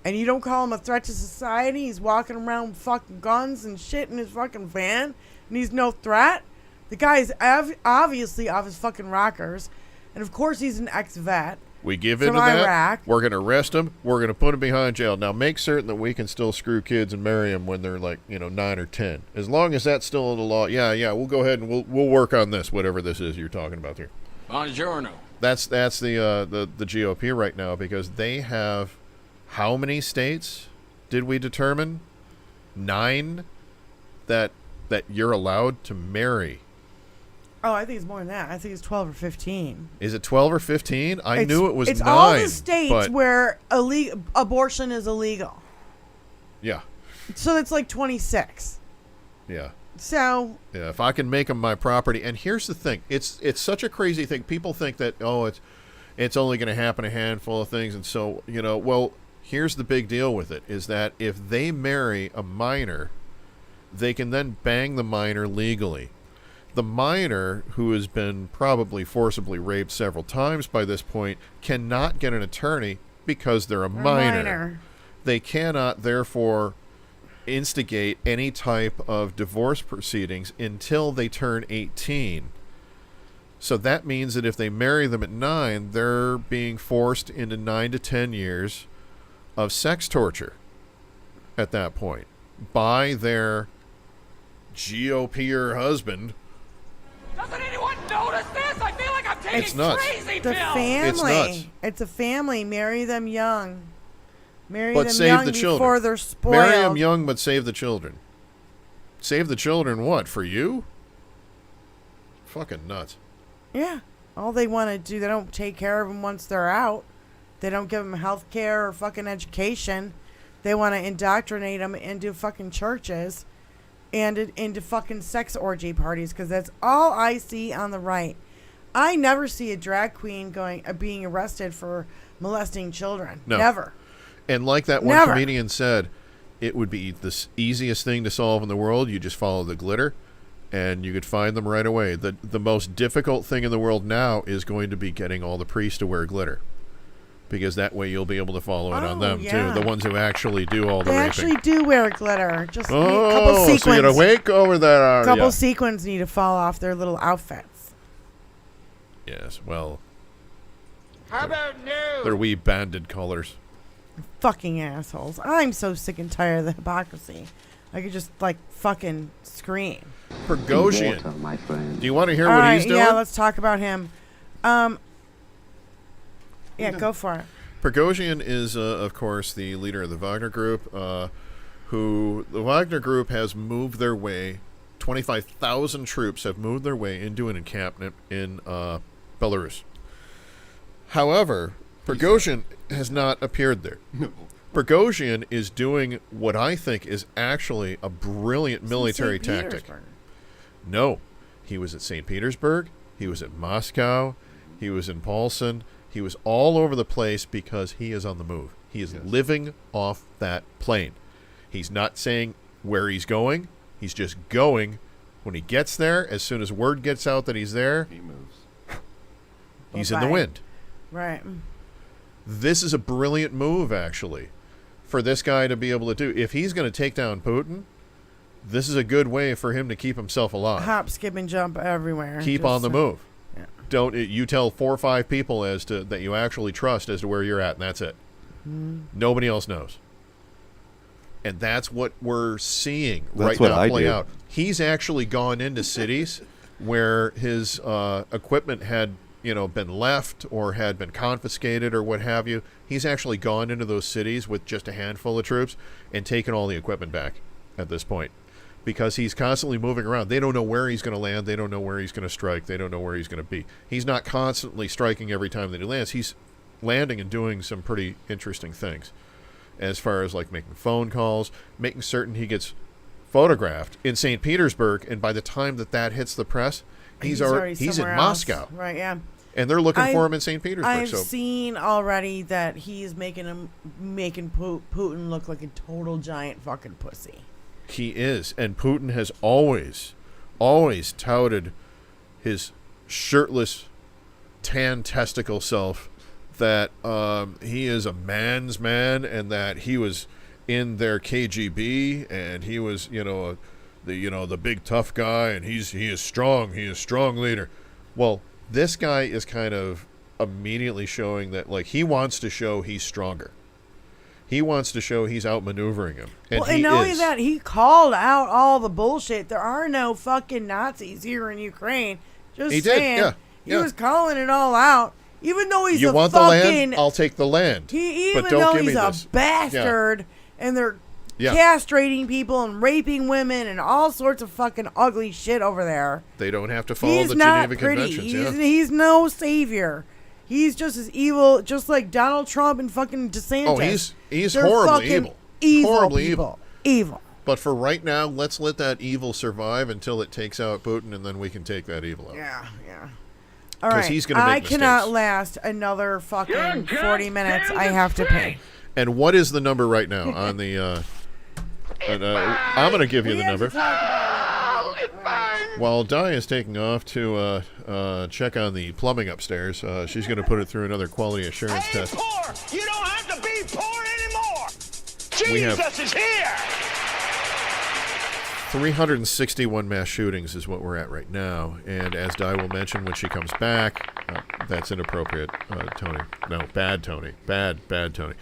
And you don't call him a threat to society? He's walking around with fucking guns and shit in his fucking van, and he's no threat? The guy is obviously off his fucking rockers, and of course he's an ex-vet. We give from into that. Iraq. We're going to arrest him. We're going to put him behind jail. Now, make certain that we can still screw kids and marry them when they're 9 or 10. As long as that's still in the law, yeah, we'll go ahead and we'll work on this, whatever this is you're talking about here. Buongiorno. That's the GOP right now, because they have how many states did we determine? 9 that you're allowed to marry. Oh, I think it's more than that. I think it's 12 or 15. Is it 12 or 15? I knew it was 9. It's all the states where abortion is illegal. Yeah. So it's like 26. Yeah. So. Yeah, if I can make them my property. And here's the thing. It's such a crazy thing. People think that, it's only going to happen a handful of things. And so, well, here's the big deal with it, is that if they marry a minor, they can then bang the minor legally. The minor, who has been probably forcibly raped several times by this point, cannot get an attorney because they're a minor. They cannot, therefore, instigate any type of divorce proceedings until they turn 18. So that means that if they marry them at 9, they're being forced into 9 to 10 years of sex torture at that point by their GOP husband. Doesn't anyone notice this? I feel like I'm taking crazy the pills. family. It's a family. Marry them young. Marry but them save young the before children. they're spoiled. Marry them young, but save the children. Save the children what? For you? Fucking nuts. Yeah. All they want to do, they don't take care of them once they're out. They don't give them health care or fucking education. They want to indoctrinate them into fucking churches and into fucking sex orgy parties, because that's all I see on the right. I never see a drag queen being arrested for molesting children. No. Never. And like that one comedian said, it would be the easiest thing to solve in the world. You just follow the glitter, and you could find them right away. The most difficult thing in the world now is going to be getting all the priests to wear glitter, because that way you'll be able to follow it on them too. The ones who actually do all the They raping. actually do wear glitter. Just a couple sequins. So you're awake over there. Couple sequins need to fall off their little outfits. Yes, well, How about no? they're wee banded colors. Fucking assholes. I'm so sick and tired of the hypocrisy. I could just, fucking scream. Prigozhin. Water, my friend. Do you want to hear All what right, he's doing? yeah, let's talk about him. Yeah, go for it. Prigozhin is, of course, the leader of the Wagner Group, who the Wagner Group has moved their way. 25,000 troops have moved their way into an encampment in Belarus. However, Prigozhin has not appeared there. No. Prigozhin is doing what I think is actually a brilliant military tactic. No, he was at St. Petersburg, he was at Moscow, he was in Polson, he was all over the place because he is on the move. He is living off that plane. He's not saying where he's going, he's just going. When he gets there, as soon as word gets out that he's there, He moves. he's in the wind. Right. This is a brilliant move, actually, for this guy to be able to do. If he's going to take down Putin, this is a good way for him to keep himself alive. Hop, skip, and jump everywhere. Keep Just, on the move. yeah. Don't you tell 4 or 5 people as to that you actually trust as to where you're at, and that's it. Nobody else knows. And that's what we're seeing That's right what now I play do. out. He's actually gone into cities where his equipment had been left or had been confiscated or what have you. He's actually gone into those cities with just a handful of troops and taken all the equipment back at this point, because he's constantly moving around. They don't know where he's going to land. They don't know where he's going to strike. They don't know where he's going to be. He's not constantly striking every time that he lands. He's landing and doing some pretty interesting things as far as making phone calls, making certain he gets photographed in St. Petersburg, and by the time that hits the press, he's in somewhere Moscow. else. Right, yeah. And they're looking for him in St. Petersburg. I've seen already that he's making Putin look like a total giant fucking pussy. He is. And Putin has always touted his shirtless, tan testicle self, that he is a man's man, and that he was in their KGB, and he was, the big tough guy, and he is strong. He is a strong leader. Well, this guy is kind of immediately showing that, he wants to show he's stronger. He wants to show he's outmaneuvering him. And not only that, he called out all the bullshit. There are no fucking Nazis here in Ukraine. Just saying. Did, yeah. He was calling it all out. Even though he's you want the land? I'll take the land. Even but don't though give he's me a this. bastard, and they're castrating people and raping women and all sorts of fucking ugly shit over there. They don't have to follow He's the not Geneva pretty. Conventions. He's no savior. He's just as evil, just like Donald Trump and fucking DeSantis. Oh, he's They're horribly fucking evil. Horribly people. Evil. But for right now, let's let that evil survive until it takes out Putin, and then we can take that evil out. Yeah. All right. He's gonna make cannot mistakes. last another fucking 40 minutes. I have to pay. And what is the number right now on the... I'm going to give you the number. While Di is taking off to check on the plumbing upstairs, she's going to put it through another quality assurance test. Poor. You don't have to be poor anymore. We have- Jesus is here. 361 mass shootings is what we're at right now. And as Di will mention when she comes back, that's inappropriate, Tony. No, bad Tony. Bad Tony.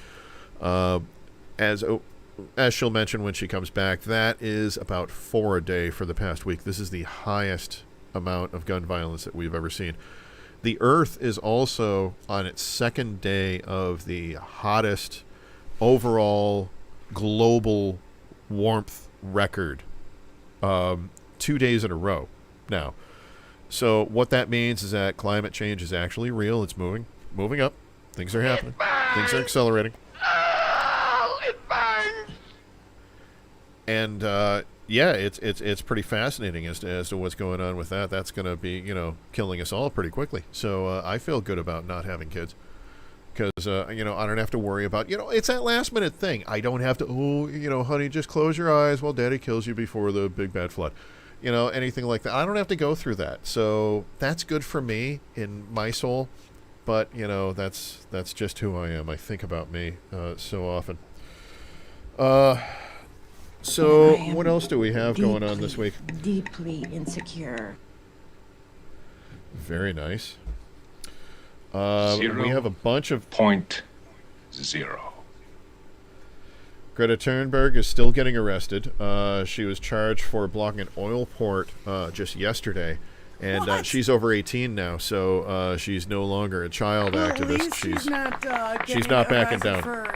As she'll mention when she comes back, that is about 4 a day for the past week. This is the highest amount of gun violence that we've ever seen. The Earth is also on its second day of the hottest overall global warmth record. 2 days in a row now. So what that means is that climate change is actually real. It's moving up. Things are happening. Things are accelerating. Oh, it burns. And yeah, it's pretty fascinating as to what's going on with that. That's going to be killing us all pretty quickly. So I feel good about not having kids because I don't have to worry about it's that last minute thing. I don't have to honey, just close your eyes while Daddy kills you before the big bad flood. Anything like that. I don't have to go through that. So that's good for me in my soul. But that's just who I am. I think about me so often. So what else do we have going on this week? Deeply insecure. Very nice. We have a bunch of... 0.0. Greta Thunberg is still getting arrested. She was charged for blocking an oil port just yesterday. And she's over 18 now, so she's no longer a child activist. At least she's not backing down. For,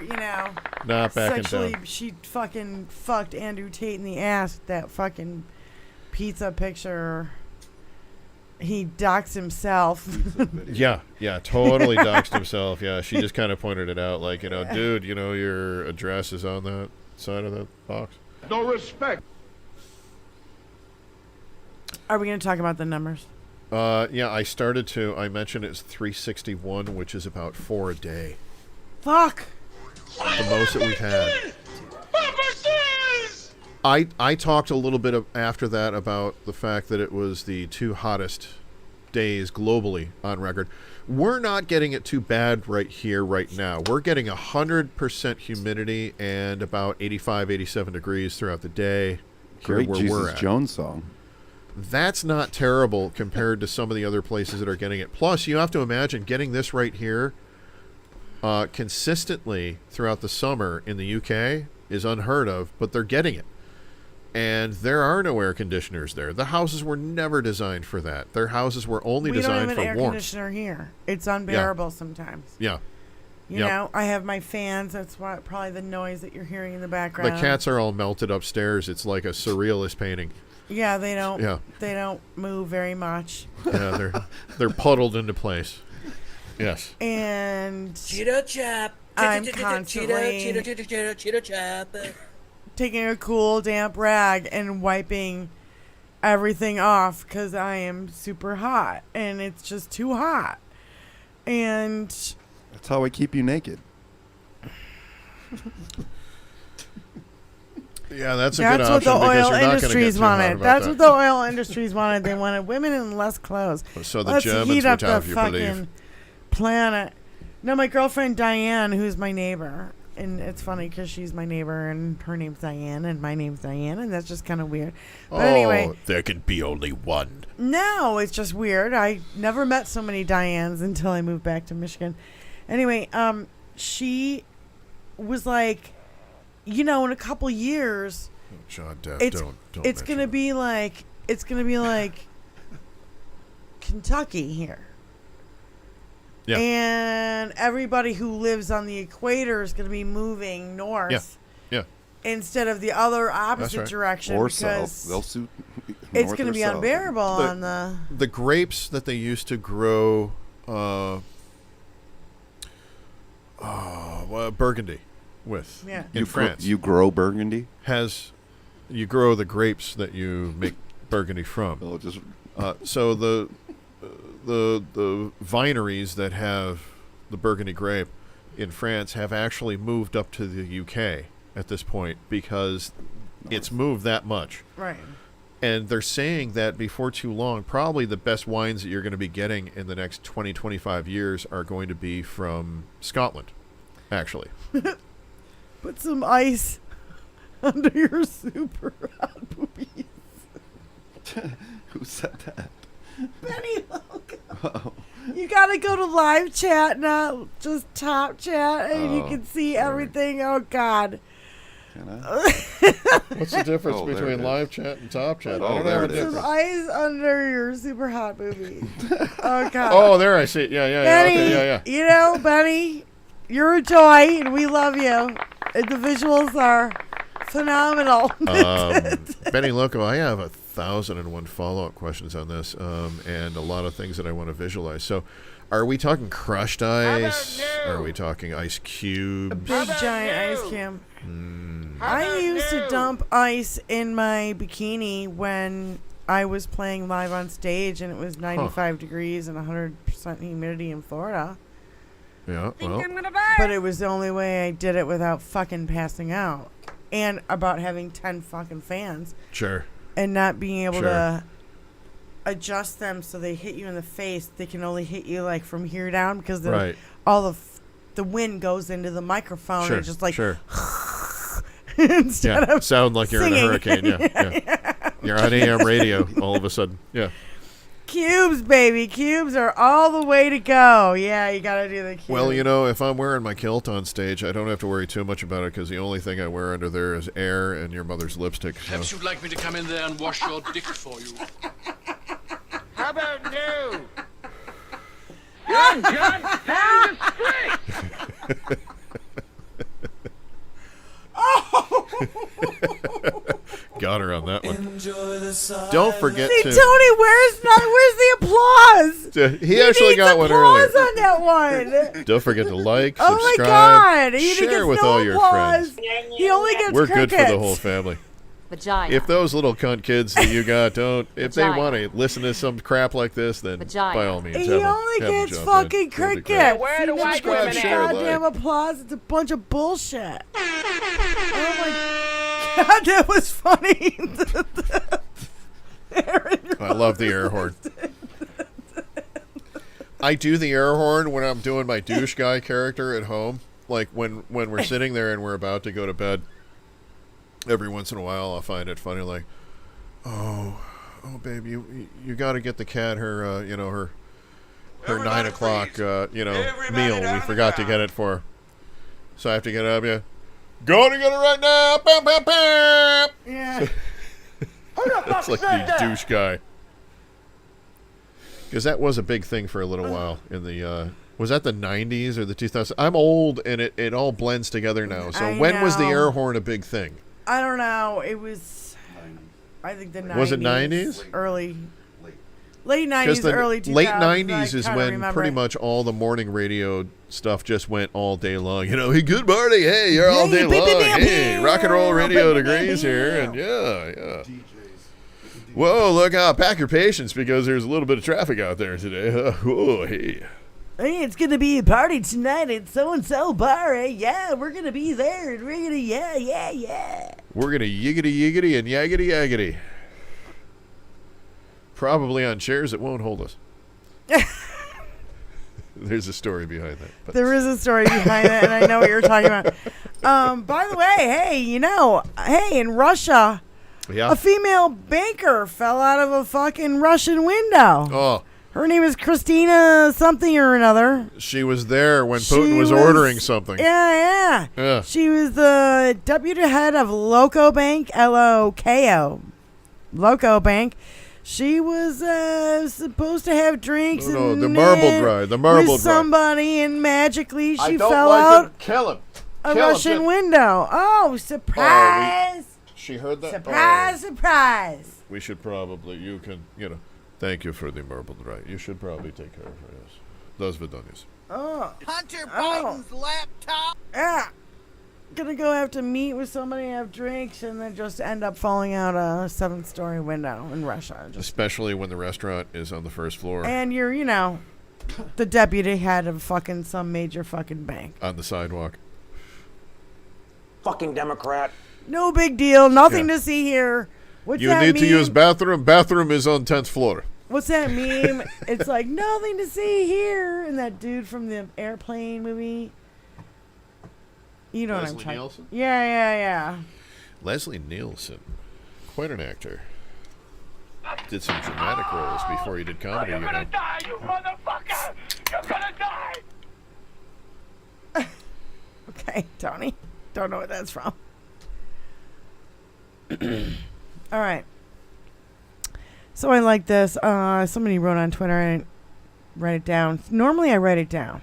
not backing sexually, down. She fucking fucked Andrew Tate in the ass. That fucking pizza picture. He doxed himself. Yeah, totally doxed himself. Yeah, she just kind of pointed it out, like, dude, your address is on that side of the box. No respect. Are we going to talk about the numbers? Yeah, I mentioned it's 361, which is about 4 a day. Fuck. The most that we've had. I talked a little bit after that about the fact that it was the 2 hottest days globally on record. We're not getting it too bad right here, right now. We're getting 100% humidity and about 85, 87 degrees throughout the day. Great where Jesus we're at. Jones song. That's not terrible compared to some of the other places that are getting it. Plus, you have to imagine getting this right here consistently throughout the summer in the UK is unheard of, but they're getting it. And there are no air conditioners there. The houses were never designed for that. Their houses were only designed for warmth. We don't have an air conditioner here. It's unbearable sometimes. Yeah. You know, I have my fans. That's why probably the noise that you're hearing in the background. The cats are all melted upstairs. It's like a surrealist painting. Yeah, they don't. Yeah. They don't move very much. Yeah, they're puddled into place. Yes. And Cheeto chop. I'm constantly Cheeto chop. Taking a cool, damp rag and wiping everything off because I am super hot and it's just too hot. And that's how I keep you naked. Yeah, that's a good option. That's what the oil industries industries wanted. That's what the oil industries wanted. They wanted women in less clothes. So the Let's Germans heat up would the have you fucking believe. planet. No, my girlfriend Diane, who's my neighbor, and it's funny because she's my neighbor and her name's Diane and my name's Diane, and that's just kind of weird. But anyway, there can be only one. No, it's just weird. I never met so many Dianes until I moved back to Michigan. Anyway, she was like, in a couple years, John, Dad, it's gonna be like Kentucky here. Yeah. And everybody who lives on the equator is going to be moving north. Yeah. Instead of the other opposite direction. Or because south. They'll suit it's going to be unbearable on the grapes that they used to grow Burgundy with in France. You grow Burgundy? You grow the grapes that you make Burgundy from. Oh, just so the vineries that have the Burgundy grape in France have actually moved up to the UK at this point because it's moved that much. Right. And they're saying that before too long, probably the best wines that you're going to be getting in the next 20, 25 years are going to be from Scotland, actually. Put some ice under your super hot boobies. Who said that? Benny Loco. Oh. You gotta go to live chat, not just top chat, and you can see everything. Oh God! What's the difference between live chat and top chat? Oh, there it is. Some eyes under your super hot booby. Oh God! Oh, there I see it. Yeah. Benny, Okay, yeah. Benny, you're a joy, and we love you. And the visuals are phenomenal. Benny Loco, I have 1,001 follow-up questions on this, and a lot of things that I want to visualize. So, Are we talking crushed ice? Are we talking ice cubes? A big giant ice cube. I used to dump ice in my bikini when I was playing live on stage, and it was 95 degrees and 100% humidity in Florida. Yeah, well. But it was the only way I did it without fucking passing out. And about having 10 fucking fans. Sure. And not being able to adjust them so they hit you in the face. They can only hit you like from here down because all the wind goes into the microphone. Sure, and just like instead of sound like singing. You're in a hurricane. Yeah. You're on AM radio all of a sudden. Yeah. Cubes, baby. Cubes are all the way to go. Yeah, you got to do the cubes. Well, you know, if I'm wearing my kilt on stage, I don't have to worry too much about it because the only thing I wear under there is air and your mother's lipstick. So. Perhaps you'd like me to come in there and wash your dick for you. How about no? Young John, tell the straight. Got her on that one. Don't forget See, to... Tony, where's the applause? He actually got one earlier. Applause on that one. Don't forget to like, Oh my subscribe, God! He share gets with no all your applause. friends. He only gets We're crickets. good for the whole family. Vagina. If those little cunt kids that you got don't, if they Vagina. want to listen to some crap like this, then Vagina. by all means, He have 'em- only have 'em gets jump fucking in. That'd be great. crickets. Where He the never white gets women share at? goddamn like. applause. It's a bunch of bullshit. Oh my God, that was funny. I love the air horn. I do the air horn when I'm doing my douche guy character at home. Like when we're sitting there and we're about to go to bed. Every once in a while, I'll find it funny, like, oh, babe, you got to get the cat her, her 9 o'clock, meal. We forgot to get it for her. So I have to get up, Go to get it right now. Bam, bam, bam. Yeah. That's like the douche guy. Because that was a big thing for a little while in the, was that the 90s or the 2000s? I'm old and it all blends together now. So when was the air horn a big thing? I don't know. It was, I think the 90s. Was it 90s? Early. Late 90s, Because the early 2000s. late I 90s is kinda when remember pretty it. much all the morning radio stuff just went all day long. Hey, good morning. Hey, you're all day Hey, beep, long. beep, beep, Hey, beep, rock and roll beep, radio beep, degrees beep, here. beep. And yeah. Whoa, look out. Pack your patience because there's a little bit of traffic out there today. Whoa, hey. Hey, it's going to be a party tonight at so-and-so bar. Yeah, we're going to be there. And we're going to, yeah. We're going to yiggity and yaggity. Probably on chairs that won't hold us. There's a story behind that. But. There is a story behind it, and I know what you're talking about. By the way, hey, in Russia, a female banker fell out of a fucking Russian window. Oh. Her name is Christina something or another. She was there when Putin was ordering something. Yeah. She was the deputy head of Loco Bank, L-O-K-O. Loco Bank. She was supposed to have drinks the marbled ride. The marbled with somebody, and magically she fell out Kill him. a Russian window. Oh, surprise! She heard that. Surprise! We should probably. You can. Thank you for the marbled ride. You should probably take care of her. Yes. Those vidonias. Oh. Hunter Biden's laptop. Yeah. Gonna go have to meet with somebody, have drinks, and then just end up falling out a 7-story window in Russia. Especially when the restaurant is on the first floor. And you're, the deputy head of fucking some major fucking bank. On the sidewalk. Fucking Democrat. No big deal. Nothing to see here. What's You that need to meme? use bathroom. Bathroom is on 10th floor. What's that meme? It's like, nothing to see here. And that dude from the airplane movie. You know what I'm trying. Nielsen? Yeah. Leslie Nielsen. Quite an actor. Did some dramatic roles before he did comedy, You're gonna die, you motherfucker! You're gonna die! Okay, Tony. Don't know what that's from. All right. So I like this. Somebody wrote on Twitter. I didn't write it down. Normally I write it down.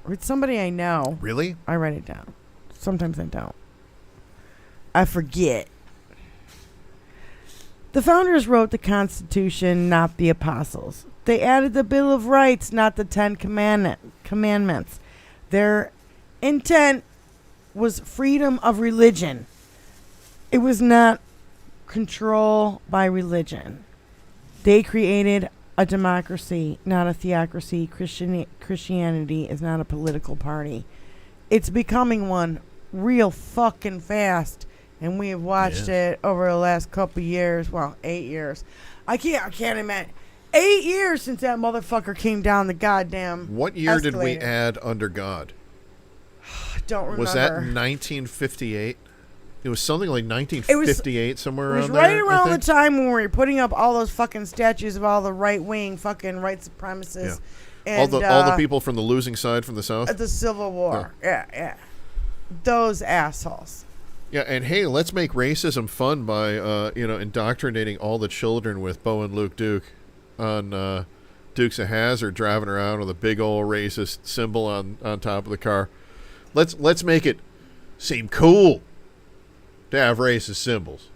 Or it's somebody I know. Really? I write it down. Sometimes I don't. I forget. The founders wrote the Constitution, not the apostles. They added the Bill of Rights, not the 10 Commandments. Their intent was freedom of religion. It was not control by religion. They created a democracy, not a theocracy. Christianity is not a political party. It's becoming one real fucking fast, and we have watched it over the last couple years. Well, 8 years. I can't imagine. 8 years since that motherfucker came down the goddamn What year did we escalator. add under God? I don't remember. Was that 1958? It was something like 1958, somewhere around there. It was right I around the think. time when we were putting up all those fucking statues of all the right-wing fucking white supremacists. Yeah. And, all the people from the losing side from the South. at the Civil War. Yeah. Those assholes. Yeah, and hey, let's make racism fun by indoctrinating all the children with Bo and Luke Duke on Dukes of Hazzard, driving around with a big old racist symbol on top of the car. Let's make it seem cool to have racist symbols,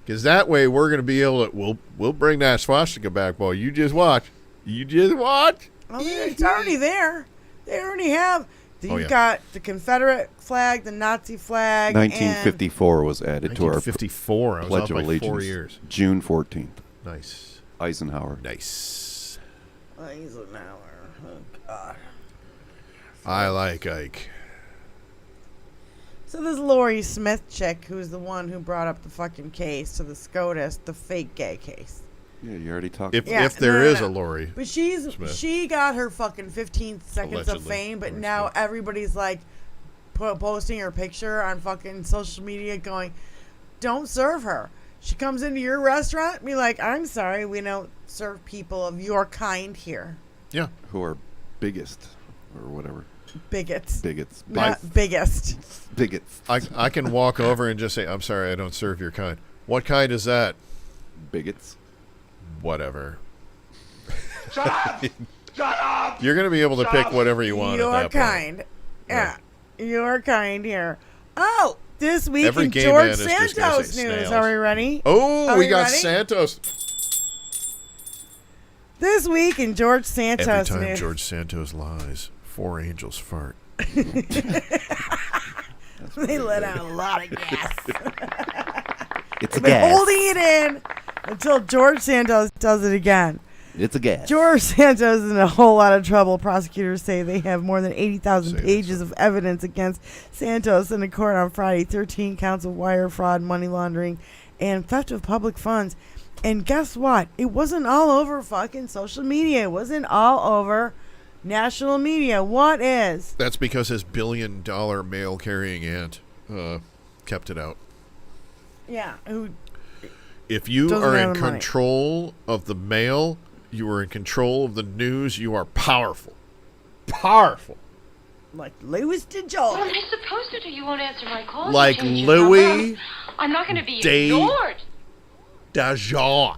because that way we're going to be able to we'll bring that swastika back, boy. You just watch. Oh, it's already there. They already have. You've yeah. got the Confederate flag, the Nazi flag. 1954 was added to our 1954. I was Pledge off of by Allegiance. 4 years. June 14th. Nice. Eisenhower. Nice. Eisenhower. Oh, God. I like Ike. So this Lori Smith chick, who's the one who brought up the fucking case to the SCOTUS, the fake gay case. Yeah, you alty talked. If about there is a Lori. But Smith. she got her fucking 15 seconds of Allegedly, fame, but Lori now Smith. everybody's like posting her picture on fucking social media going, don't serve her. She comes into your restaurant and be like, I'm sorry, we don't serve people of your kind here. Yeah. who are biggest or whatever. Bigots. Bigots. Not biggest. Bigots. I can walk over and just say, I'm sorry, I don't serve your kind. What kind is that? Bigots. Whatever. Shut up! Shut up! You're going to be able to Shut pick up. whatever you want Your at that kind. point. Yeah. Your kind here. Oh, this week Every in gay George man is just gonna Santos say news. snails. Are we ready? Oh, Are we we got ready? Santos. This week in George Santos Every time news. George Santos lies, 4 angels fart. They let out a lot of gas. It's a They've been gas. holding it in until George Santos does it again. It's a gas. George Santos is in a whole lot of trouble. Prosecutors say they have more than 80,000 Say that pages of evidence against Santos in a court on Friday. 13 counts of wire fraud, money laundering, and theft of public funds. And guess what? It wasn't all over fucking social media. It wasn't all over national media. What is? That's because his $1 billion mail-carrying aunt kept it out. Yeah. Who? If you Doesn't are have in the money. control of the mail, you are in control of the news, you are powerful. Powerful. Like Louis DeJoy. What am I supposed to do? You won't answer my call. Like You change your Louis number. I'm not going to be Day- ignored. Dajon.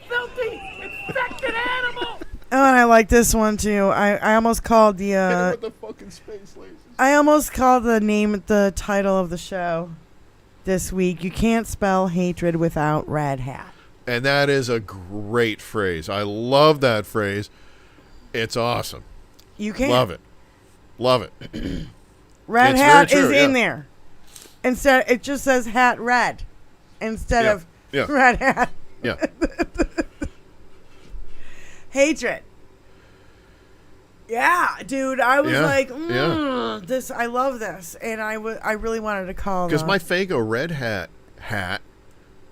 Filthy, infected animal! Oh, and I like this one too. I almost called the With the fucking space lasers. I almost called the title of the show this week. You can't spell hatred without red hat. And that is a great phrase. I love that phrase. It's awesome. You can't. Love it. Love it. Red It's hat very is true, in yeah. there. Instead, it just says hat red instead of Yeah. red hat. Yeah. Hatred. Yeah, dude. I was Yeah, like, yeah. this. I love this, and I really wanted to call Because my Fago Red hat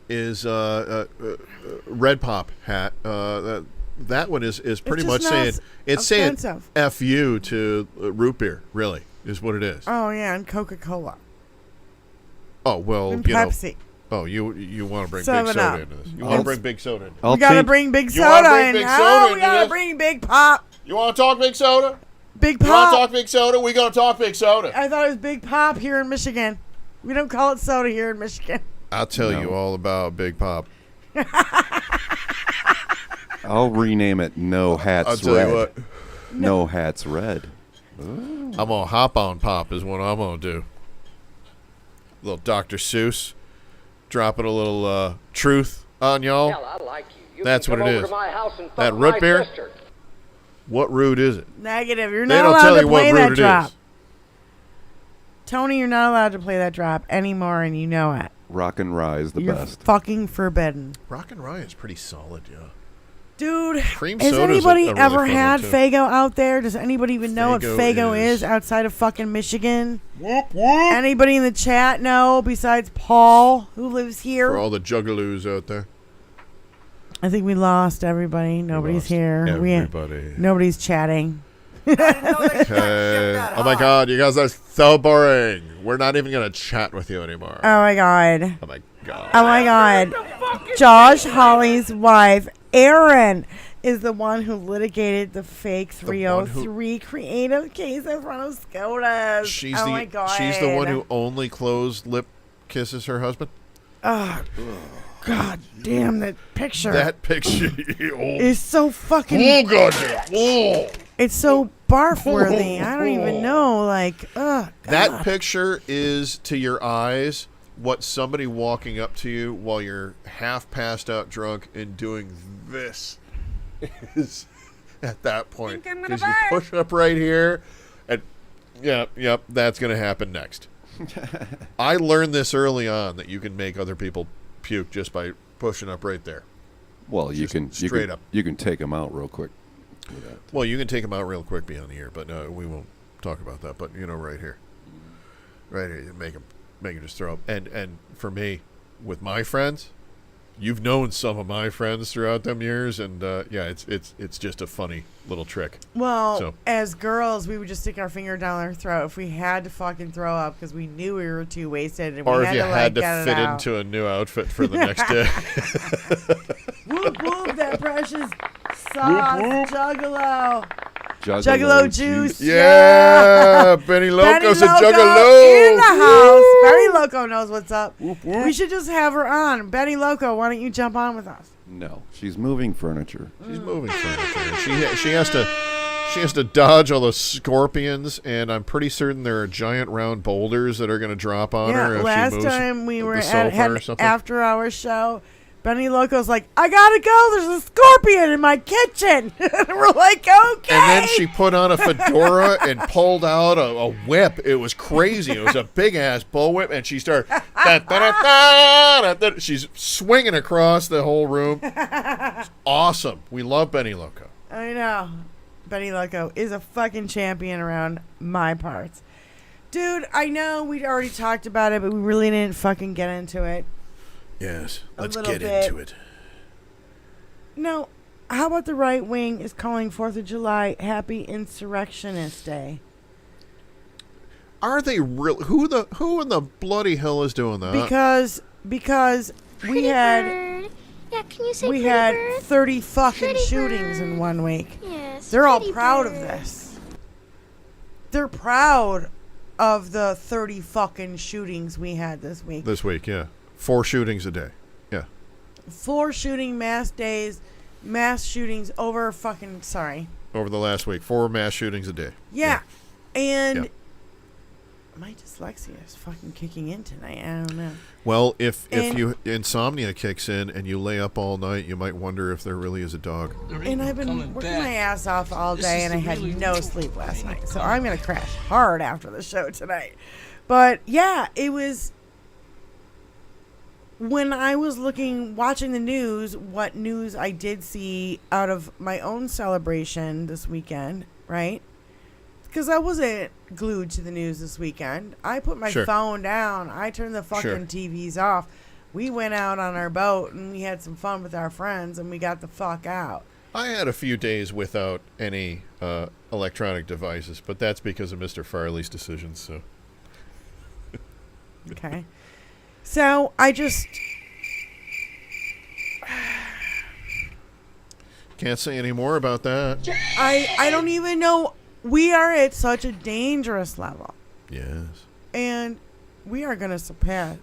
is Red Pop hat. That one is pretty just much not saying it's saying offensive. F you to root beer. Really is what it is. Oh yeah, and Coca-Cola Oh well, and you know. Pepsi. Oh, you want to bring 7 big soda Up. into this? You want to bring big soda into this? I'll We gotta change- bring big You wanna soda bring in. big Oh, soda we into gotta this? bring big pop. You want to talk big soda? Big You want to pop. talk big soda? We gonna talk big soda. I thought it was big pop here in Michigan. We don't call it soda here in Michigan. I'll tell No. you all about Big Pop. I'll rename it No Hats I'll tell Red. you what. No Hats Red. I'm gonna hop on pop is what I'm gonna do. Little Dr. Seuss, dropping a little truth on y'all. Hell, I like you. That's what it is. That root beer? What root is it? Negative. You're They not don't allowed tell to you what play root that it drop. is. Tony, you're not allowed to play that drop anymore, and you know it. Rock and Rye is the You're best. fucking forbidden. Rock and Rye is pretty solid, yeah. Dude, Cream has soda's anybody a really ever fun had one, too. Faygo out there? Does anybody even know what Faygo Faygo is- is outside of fucking Michigan? Anybody in the chat know besides Paul, who lives For here? all the juggalos out there. I think we lost everybody. Nobody's Lost here. everybody. Nobody's chatting. Okay. Oh my God, you guys are so boring. We're not even gonna chat with you anymore. Oh my god. Oh my God. Oh my god. Josh Hawley's wife, Erin, is the one who litigated the fake The one who- 303 creative case in front of SCOTUS. She's oh the my god. she's the one who only closed lip kisses her husband. Oh, god damn, that picture That picture is so fucking. Oh goddamn! Oh. It's so barf worthy. I don't even know. Like, That picture is to your eyes what somebody walking up to you while you're half passed out drunk and doing this is at that point. Because you push up right here and yep, that's going to happen next. I learned this early on that you can make other people puke just by pushing up right there. Well, you Just can straight up. You can take them out real quick. With that. Well, you can take them out real quick beyond the ear, but we won't talk about that. But right here, you make them just throw up. And for me, with my friends, you've known some of my friends throughout them years, and it's just a funny little trick. well, So- as girls, we would just stick our finger down our throat if we had to fucking throw up because we knew we were too wasted. And Or we if had you to, had like, to get it fit out. into a new outfit for the next day. Whoop whoop, that precious sauce, Juggalo. Juggalo juice. Yeah, Benny Loco's a Loco juggalo. in the house. Benny Loco knows what's up. We should just have her on. Benny Loco, why don't you jump on with us? No, she's moving furniture. She's moving furniture. She has to dodge all those scorpions, and I'm pretty certain there are giant round boulders that are going to drop on her. Yeah, If last she moves time we were the at sofa had or an something. after-hour show, Benny Loco's like, I gotta go. There's a scorpion in my kitchen. We're like, okay. And then she put on a fedora and pulled out a whip. It was crazy. It was a big ass bullwhip, and she started. She's swinging across the whole room. It's awesome. We love Benny Loco. I know. Benny Loco is a fucking champion around my parts. Dude, I know we'd already talked about it, but we really didn't fucking get into it. Yes, let's little get bit. into it. No, how about the right wing is calling 4th of July Happy Insurrectionist Day? Are they real? Who in the bloody hell is doing that? Because we had Yeah, can you say we pretty had bird? 30 fucking Pretty shootings bird. in 1 week. Yes, They're all pretty proud of bird. this. They're proud of the 30 fucking shootings we had this week. This week, yeah. 4 shootings a day. Yeah. 4 shooting mass days, mass shootings over Over the last week, 4 mass shootings a day. Yeah. And Yeah. my dyslexia is fucking kicking in tonight. I don't know. Well, if And- you insomnia kicks in and you lay up all night, you might wonder if there really is a dog. And I've been working my ass off all day, and I had no sleep last night. So I'm going to crash hard after the show tonight. But yeah, it was. When I was watching the news, what news I did see out of my own celebration this weekend, right? Because I wasn't glued to the news this weekend. I put my Sure. phone down. I turned the fucking Sure. TVs off. We went out on our boat and we had some fun with our friends and we got the fuck out. I had a few days without any electronic devices, but that's because of Mr. Farley's decisions. So Okay. So I just. can't say any more about that. I don't even know. We are at such a dangerous level. Yes. And we are going to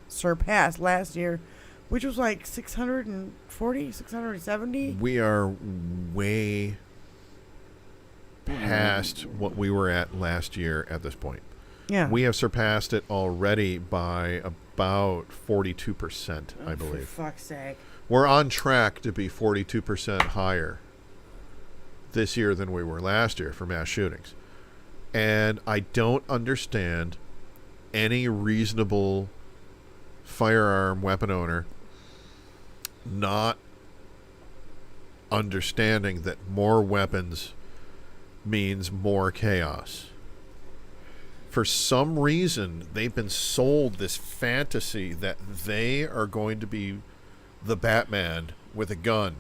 surpass last year, which was like 640, 670. We are way past what we were at last year at this point. Yeah. We have surpassed it already by about 42%, I For believe. fuck's sake. We're on track to be 42% higher this year than we were last year for mass shootings. And I don't understand any reasonable firearm weapon owner not understanding that more weapons means more chaos. For some reason, they've been sold this fantasy that they are going to be the Batman with a gun.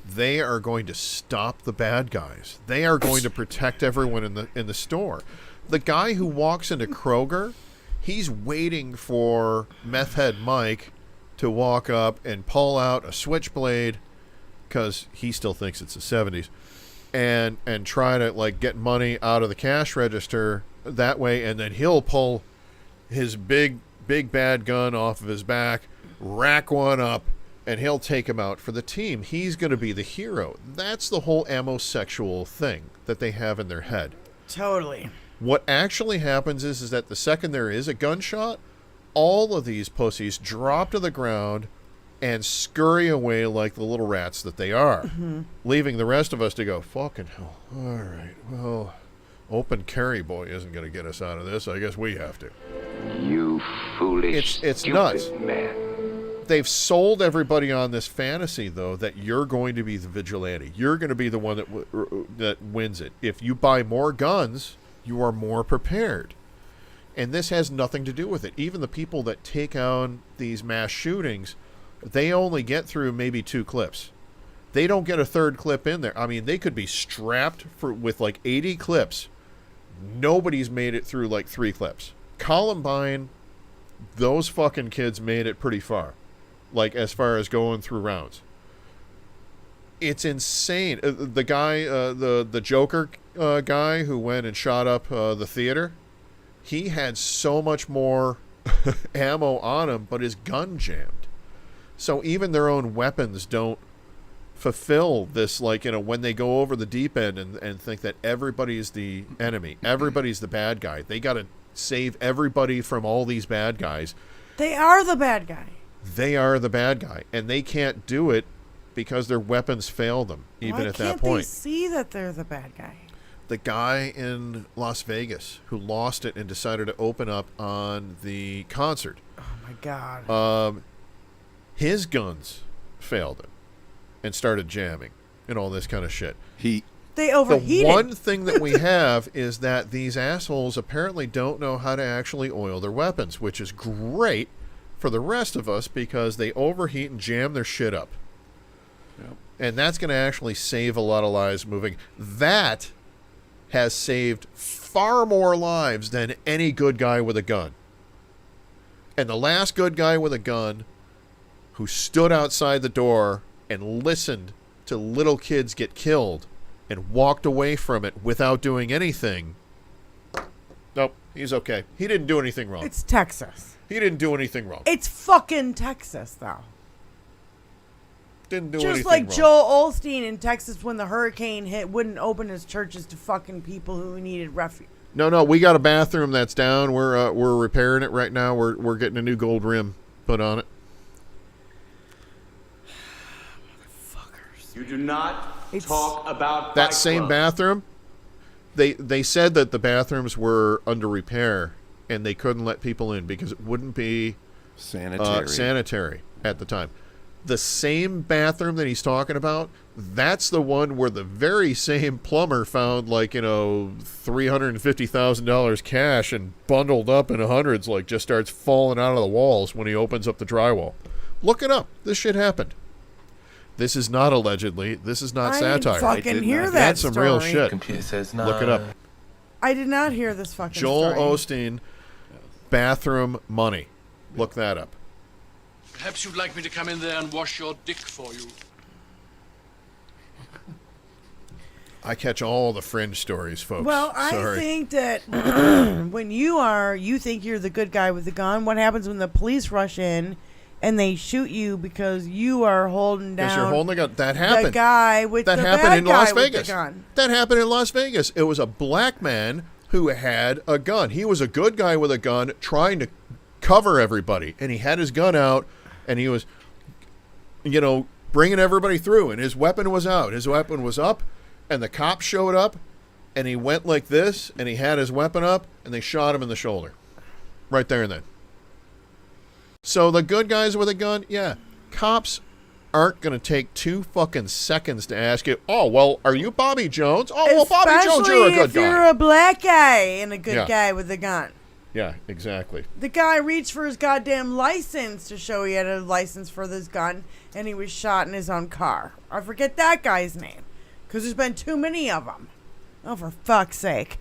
They are going to stop the bad guys. They are going to protect everyone in the store. The guy who walks into Kroger, he's waiting for Meth Head Mike to walk up and pull out a switchblade, because he still thinks it's the 70s, and try to like get money out of the cash register that way, and then he'll pull his big bad gun off of his back, rack one up, and he'll take him out for the team. He's going to be the hero. That's the whole amosexual thing that they have in their head. Totally. What actually happens is that the second there is a gunshot, all of these pussies drop to the ground and scurry away like the little rats that they are, leaving the rest of us to go, fucking hell, all right, well, open carry boy isn't going to get us out of this. I guess we have to. You foolish, it's nuts. man. They've sold everybody on this fantasy, though, that you're going to be the vigilante. You're going to be the one that wins it. If you buy more guns, you are more prepared. And this has nothing to do with it. Even the people that take on these mass shootings, they only get through maybe 2 clips. They don't get a third clip in there. I mean, they could be strapped with like 80 clips. Nobody's made it through like 3 clips. Columbine, those fucking kids made it pretty far. Like, as far as going through rounds. It's insane. The guy, the Joker guy who went and shot up the theater, he had so much more ammo on him, but his gun jammed. So even their own weapons don't fulfill this, like, when they go over the deep end and think that everybody's the enemy, everybody's the bad guy. They got to save everybody from all these bad guys. They are the bad guy. They are the bad guy, and they can't do it because their weapons fail them, even at that point. Why can't they see that they're the bad guy? The guy in Las Vegas who lost it and decided to open up on the concert. Oh, my God. His guns failed him and started jamming and all this kind of shit. They overheated. The one thing that we have is that these assholes apparently don't know how to actually oil their weapons, which is great for the rest of us because they overheat and jam their shit up. Yep. And that's going to actually save a lot of lives moving. That has saved far more lives than any good guy with a gun. And the last good guy with a gun who stood outside the door and listened to little kids get killed and walked away from it without doing anything. Nope, he's okay. He didn't do anything wrong. It's Texas. He didn't do anything wrong. It's fucking Texas, though. Didn't do anything wrong. Just like Joel Osteen in Texas when the hurricane hit, wouldn't open his churches to fucking people who needed refuge. No, we got a bathroom that's down. We're repairing it right now. We're getting a new gold rim put on it. Motherfuckers. You do not talk about that same bathroom. They said that the bathrooms were under repair and they couldn't let people in because it wouldn't be sanitary at the time. The same bathroom that he's talking about, that's the one where the very same plumber found $350,000 cash and bundled up in hundreds, like just starts falling out of the walls when he opens up the drywall. Look it up. This shit happened. This is not allegedly. This is not satire. I didn't fucking hear that That's story. some real shit. Computer says no. Look it up. I did not hear this fucking Joel story. Osteen, bathroom money. Look that up. Perhaps you'd like me to come in there and wash your dick for you. I catch all the fringe stories, folks. Well, Sorry. I think that when you think you're the good guy with the gun, what happens when the police rush in and they shoot you because you are holding down you're holding a gun. That happened. the guy with that the happened bad in guy Las with Vegas. the gun. That happened in Las Vegas. It was a black man who had a gun. He was a good guy with a gun trying to cover everybody, and he had his gun out, and he was bringing everybody through, and his weapon was out. His weapon was up, and the cop showed up, and he went like this, and he had his weapon up, and they shot him in the shoulder. Right there and then. So the good guys with a gun, yeah, cops aren't going to take 2 fucking seconds to ask you, oh, well, are you Bobby Jones? Oh, well, Bobby Jones, you're a good guy. Especially if you're a black guy and a good guy with a gun. Yeah, exactly. The guy reached for his goddamn license to show he had a license for this gun, and he was shot in his own car. I forget that guy's name, because there's been too many of them. Oh, for fuck's sake.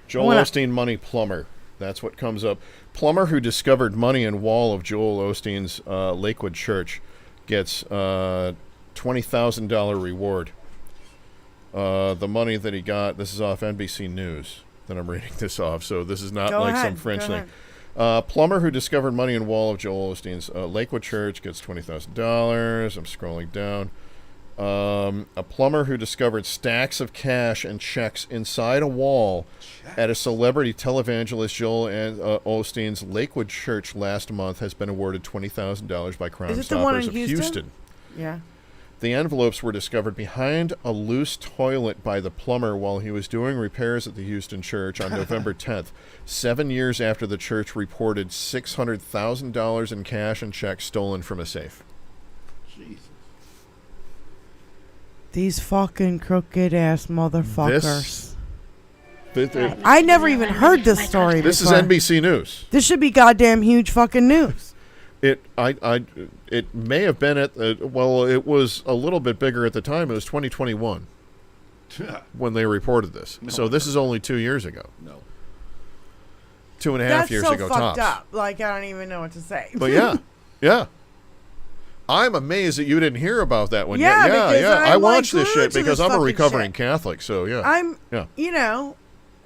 Joel Osteen money plumber. That's what comes up. Plumber who discovered money in wall of Joel Osteen's Lakewood church gets $20,000 reward. The money that he got, this is off NBC News that I'm reading this off, so this is not some French thing. Plumber who discovered money in wall of Joel Osteen's Lakewood church gets $20,000. I'm scrolling down. A plumber who discovered stacks of cash and checks inside a wall at a celebrity televangelist Joel Osteen's Lakewood church last month has been awarded $20,000 by Crime Stoppers of Houston. Yeah. The envelopes were discovered behind a loose toilet by the plumber while he was doing repairs at the Houston church on November 10th, 7 years after the church reported $600,000 in cash and checks stolen from a safe. Jesus. These fucking crooked ass motherfuckers. I never even heard this story This before. is NBC News. This should be goddamn huge fucking news. It may have been it was a little bit bigger at the time. It was 2021 when they reported this. So this is only 2 years ago. No. 2.5 years ago, tops. That's so fucked up. Like, I don't even know what to say. But yeah. I'm amazed that you didn't hear about that one. Yeah, yeah. I watched like, this shit because this I'm a recovering shit. Catholic, so yeah.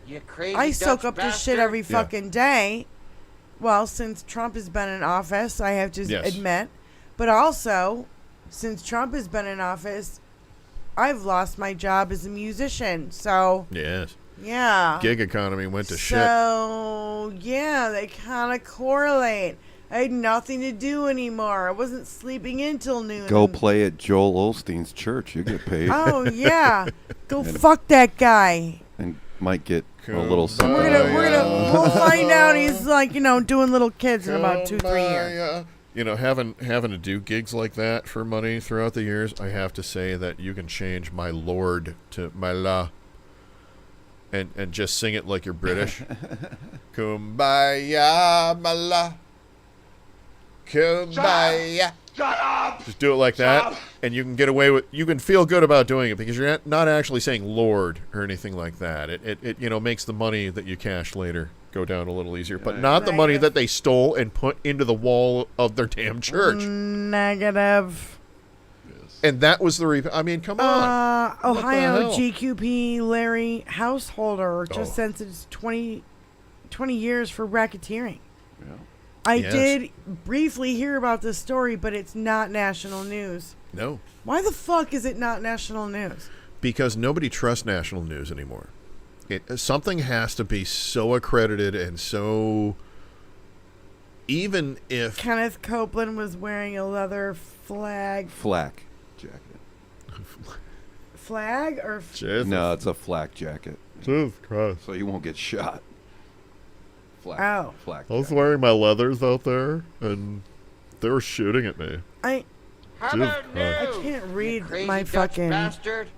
You crazy I soak Dutch up this bastard. shit every fucking day. Well, since Trump has been in office, I have to admit. But also, since Trump has been in office, I've lost my job as a musician. So, yes. Yeah. Gig economy went to shit. So, yeah, they kind of correlate. I had nothing to do anymore. I wasn't sleeping in till noon. Go play at Joel Osteen's church. You get paid. Oh, yeah. Go fuck that guy. And might get a little something. We'll find out he's like, doing little kids in about 2-3 years. Having to do gigs like that for money throughout the years, I have to say that you can change my Lord to my la. And just sing it like you're British. Kumbaya, my la. Kumbaya. Shut up! Just do it like that, and you can get away with. You can feel good about doing it because you're not actually saying Lord or anything like that. It makes the money that you cash later go down a little easier, but not the money that they stole and put into the wall of their damn church. Negative. And that was the I mean, come on. Ohio G.Q.P. Larry Householder just sentenced 20 years for racketeering. Yeah. I did briefly hear about this story, but it's not national news. No. Why the fuck is it not national news? Because nobody trusts national news anymore. Something has to be so accredited and so... Even if... Kenneth Copeland was wearing a leather flak jacket. Flag or... No, it's a flak jacket. Jesus Christ. So you won't get shot. Flak I was wearing my leathers out there, and they were shooting at me. I can't read my fucking... Bastard.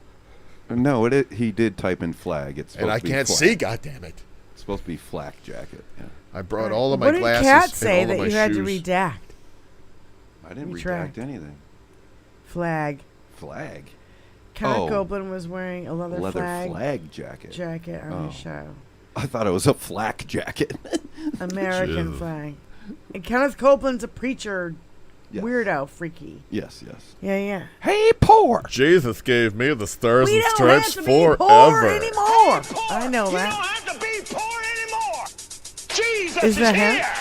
No, he did type in flag. It's supposed and I to be can't flak. see, goddammit. It's supposed to be flak jacket. Yeah. I brought all of my glasses. What did Kat say and all that of you my had to shoes. redact? I didn't Retract. redact anything. Flag. Kenneth Copeland was wearing a leather flag jacket. On his show. I thought it was a flak jacket. American flag. And Kenneth Copeland's a preacher, weirdo, freaky. Yes. Yeah. Hey, poor. Jesus gave me the stars and don't stripes have to be forever. poor anymore. I know that. You don't have to be poor anymore. Jesus Is that him? here.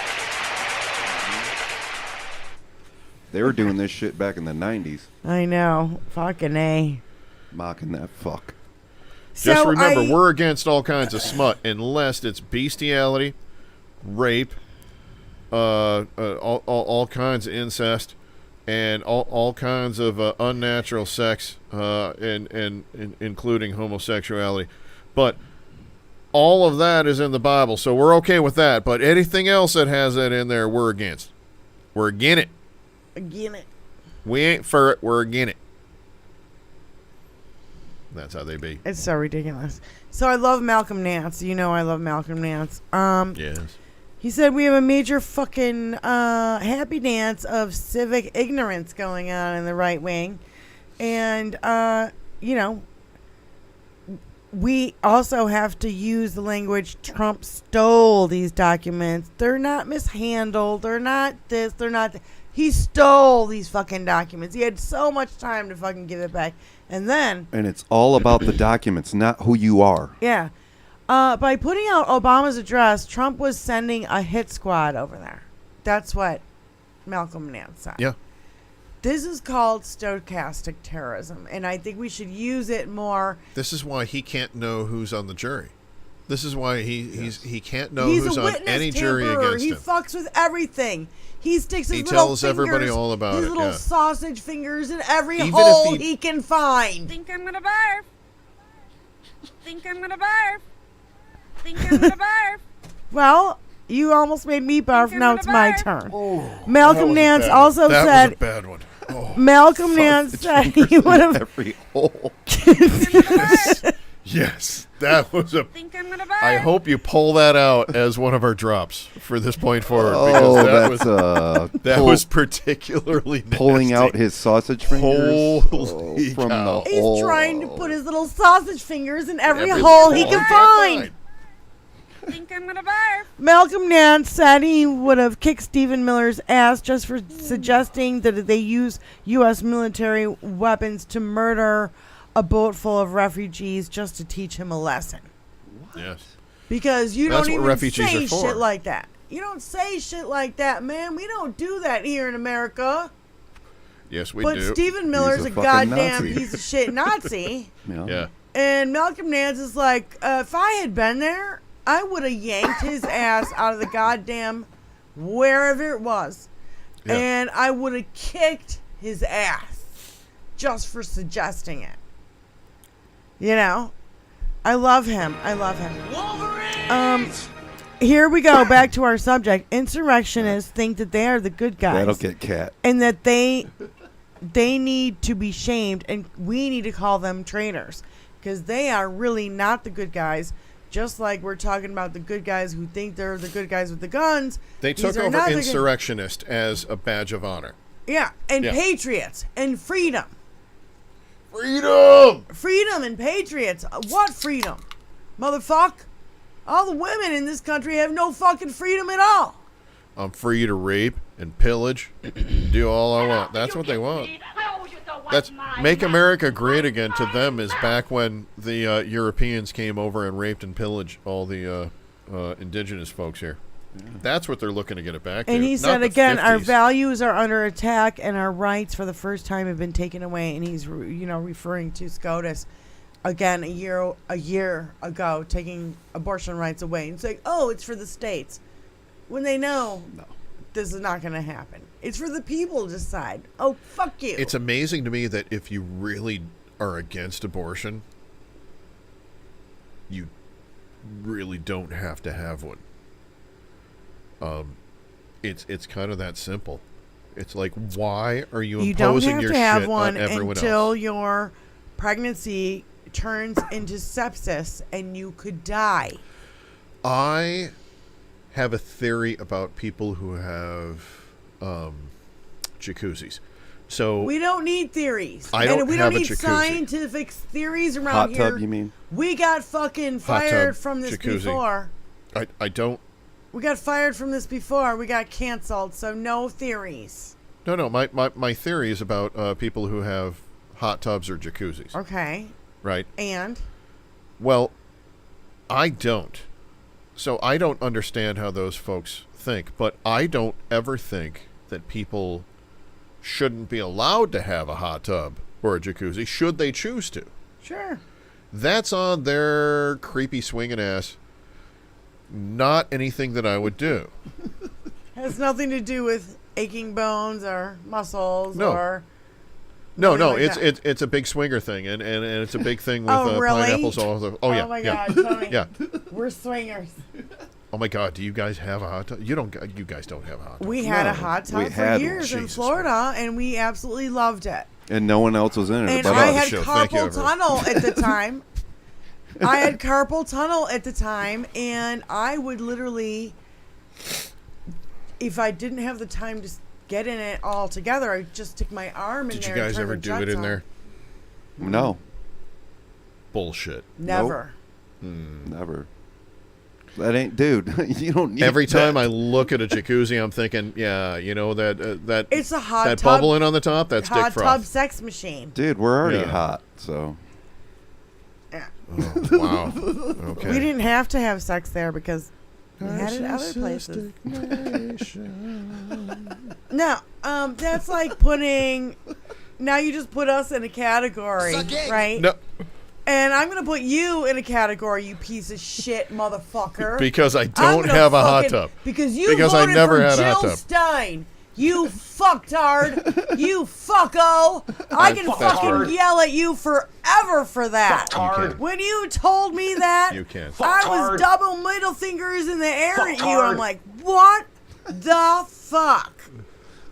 They were doing this shit back in the 90s. I know. Fucking A. Mocking that fuck. Just remember, we're against all kinds of smut unless it's bestiality, rape, all kinds of incest, and all kinds of unnatural sex, and including homosexuality. But all of that is in the Bible, so we're okay with that. But anything else that has that in there, we're against. We're against it. Again it. We ain't for it. We're against it. That's how they be. It's so ridiculous. So I love Malcolm Nance. You know I love Malcolm Nance. Yes. He said we have a major fucking happy dance of civic ignorance going on in the right wing. And, we also have to use the language Trump stole these documents. They're not mishandled. They're not this. They're not that. He stole these fucking documents. He had so much time to fucking give it back. And then... And it's all about the documents, not who you are. Yeah. By putting out Obama's address, Trump was sending a hit squad over there. That's what Malcolm Nance said. Yeah. This is called stochastic terrorism, and I think we should use it more. This is why he can't know who's on the jury. This is why he can't know who's on any jury against him. He fucks with everything. He sticks his He little tells fingers, everybody all about his it. little Yeah. sausage fingers in every Even hole if he can find. Think I'm gonna barf. Think I'm gonna barf. Think I'm gonna barf. Well, you almost made me barf. Think Now I'm it's gonna my barf. turn. Oh, Malcolm Nance also that said. was a bad one. Oh. Malcolm Nance said he would have. Every hole. Yes, that was a. Think I'm gonna barf. I hope you pull that out as one of our drops for this point forward. Oh, Because that that's was particularly nasty. pulling out his sausage fingers Holy from cow. the He's hole. trying to put his little sausage fingers in every Every hole he hole can he find. Think I'm gonna barf. Malcolm Nance said he would have kicked Stephen Miller's ass just for suggesting that they use U.S. military weapons to murder a boat full of refugees just to teach him a lesson. Yes. Because you That's don't what even refugees say are for. shit like that. You don't say shit like that, man. We don't do that here in America. Yes, we But do. Stephen Miller's a a fucking goddamn Nazi. piece of shit Nazi. Yeah. And Malcolm Nance is like, if I had been there, I would have yanked his ass out of the goddamn wherever it was. Yeah. And I would have kicked his ass just for suggesting it. You know? I love him. I love him. Here we go. Back to our subject. Insurrectionists think that they are the good guys. That'll get cat. And that they need to be shamed, and we need to call them traitors. Because they are really not the good guys. Just like we're talking about the good guys who think they're the good guys with the guns. They took over insurrectionist as a badge of honor. Yeah, and patriots and freedom. Freedom! Freedom and patriots. What freedom? Motherfuck. All the women in this country have no fucking freedom at all. I'm free to rape and pillage, do all I want. That's what they want. That's make America great again to them is back when the Europeans came over and raped and pillaged all the indigenous folks here. That's what they're looking to get it back to. And he not said the again, 50s. our values are under attack and our rights for the first time have been taken away. And he's, referring to SCOTUS again a year ago, taking abortion rights away and saying, oh, it's for the states. When they know this is not going to happen. It's for the people to decide. Oh, fuck you. It's amazing to me that if you really are against abortion, you really don't have to have one. It's kind of that simple. It's like, why are you imposing your shit on everyone else? You don't have to have one until your pregnancy turns into sepsis and you could die. I have a theory about people who have jacuzzis. So we don't need theories. I don't we have don't a need jacuzzi. scientific theories around Hot here. tub, you mean? We got fucking fired from this jacuzzi. before. I don't. We got fired from this before. We got canceled. So no theories. No. My theory is about people who have hot tubs or jacuzzis. Okay. Right. And? Well, I don't. So I don't understand how those folks think, but I don't ever think that people shouldn't be allowed to have a hot tub or a jacuzzi should they choose to. Sure. That's on their creepy swinging ass. Not anything that I would do. Has nothing to do with aching bones or muscles No. or. No, like it's a big swinger thing, and it's a big thing with Oh, really? pineapples all over. Oh yeah, Oh my yeah, God, Tony. yeah. We're swingers. Oh my God, do you guys have a hot tub? You guys don't have a hot tub. We had No, a hot we tub for had years in Jesus Florida, and we absolutely loved it. And no one else was in it. And but I us. had show. Thank you, carpal everyone. tunnel at the time. I had carpal tunnel at the time, and I would literally, if I didn't have the time to get in it all together, I'd just stick my arm in Did you there. and guys turn ever the do jets it in on. there? No, Bullshit. Never. never. That ain't, dude. You don't need Every time that. I look at a jacuzzi, I'm thinking, yeah, you know that It's a hot that tub. bubbling on the top. That's hot dick froth. tub sex machine. Dude, we're already Yeah. hot, so. Yeah. Oh, wow. Okay. We didn't have to have sex there because we had it other places. No, that's like putting. Now you just put us in a category, Suck it. right? No, And I'm gonna put you in a category, you piece of shit, motherfucker. because I I'm don't gonna have a hot fucking- tub. Because you Because I voted never for had a Jill hot tub. Stein. You fucktard. You fucko. I can fucking yell at you forever for that. Fucktard. When you told me that, You can. I was double middle fingers in the air at you. I'm like, what the fuck?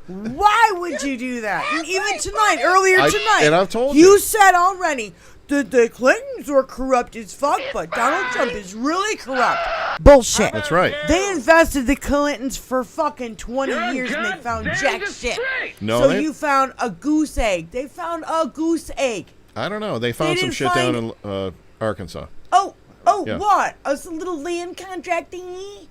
Why would you do that? And even tonight, earlier tonight, and I've told you you. said already that the Clintons were corrupt as fuck, but Donald Trump is really corrupt. Bullshit. That's right. They invested the Clintons for fucking 20 years and they found jack shit. No, So they- you found a goose egg. They found a goose egg. I don't know. They found some didn't shit down find- in Arkansas. Oh, Yeah. what? A little land contract thingy?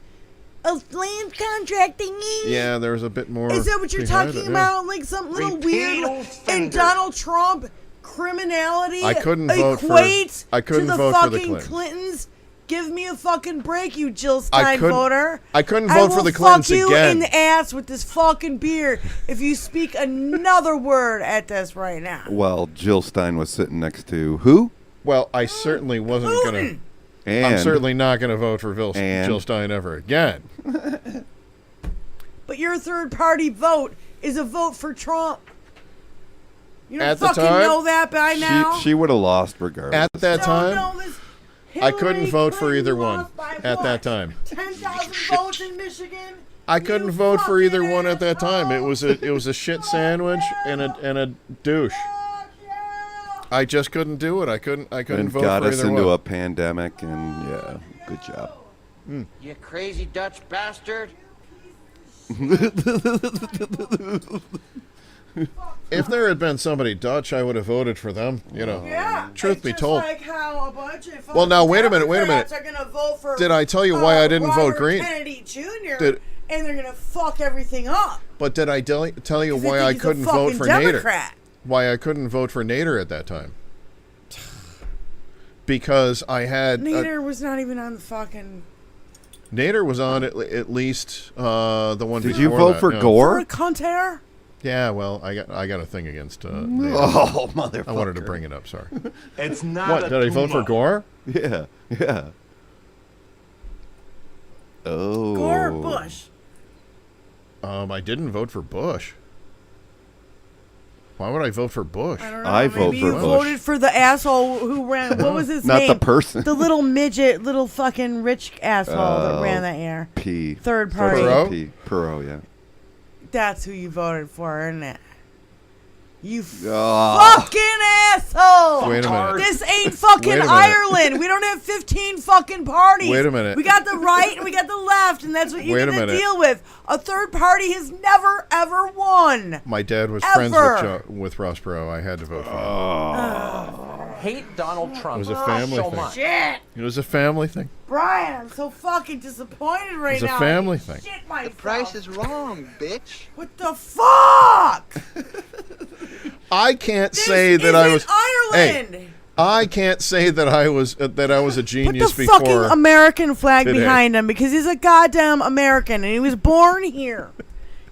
A land contract thingy? Yeah, there's a bit more. Is that what you're behind talking it, yeah. about? Like some little weird and Donald Trump criminality I couldn't vote for- equates I couldn't to the vote for the fucking Clintons. Clintons? Give me a fucking break, you Jill Stein couldn't- voter. I couldn't vote for will the Clintons fuck you again. in the ass with this fucking beer if you speak another word at this right now. Well, Jill Stein was sitting next to who? Well, I certainly wasn't going to. And I'm certainly not going to vote for And- Jill Stein ever again. But your third party vote is a vote for Trump. You don't At the fucking time, know that by now. she would have lost regardless. At that Don't time, know this. I couldn't Hillary vote for Clinton either one lost by at what? that time. 10,000 votes in Michigan. I couldn't You vote for either fucking one at that time. It was a shit sandwich and a douche. Fuck yeah. I just couldn't do it. I couldn't and vote got for us either into one. a pandemic, and yeah, good job. You crazy Dutch bastard. If there had been somebody Dutch, I would have voted for them. You know. Yeah. Truth it's be just told. Like how a bunch of Well, now, wait a minute, Democrats are gonna vote for, Did I tell you why I didn't vote Robert green? Kennedy Jr. Did- and they're gonna fuck everything up. But did I tell you 'Cause they why think I he's a couldn't vote fucking for Democrat. Nader? Why I couldn't vote for Nader at that time? Because I had Nader was not even on the fucking. Nader was on at least the one. Did you before vote that, for yeah. Gore? For a Conter? Yeah, well, I got a thing against. Nader. Oh, motherfucker! I wanted to bring it up. Sorry. It's not What did I vote for Gore? Yeah, yeah. Oh. Gore or Bush? I didn't vote for Bush. Why would I vote for Bush? I don't know. I Maybe vote for you Bush. voted for the asshole who ran. What was his Not name? the person. The little midget, little fucking rich asshole that Oh. ran that year. P. Third party. Perot? P. Perot, yeah. That's who you voted for, isn't it? You Oh. fucking asshole! Wait a minute. This ain't fucking Wait a minute. Ireland. We don't have 15 fucking parties. Wait a minute. We got the right and we got the left, and that's what you Wait a need to minute. deal with. A third party has never ever won. My dad was Ever. friends with Ross Perot. I had to vote for him. I hate Donald Trump It was a family so thing. much. Shit, It was a family thing. Brian, I'm so fucking disappointed right It's a now. family I thing. Shit myself. Price is wrong, bitch. What the fuck? I can't This say that I isn't was. Ireland. Hey, I can't say that I was a Put genius the before. fucking American flag today. behind him because he's a goddamn American and he was born here.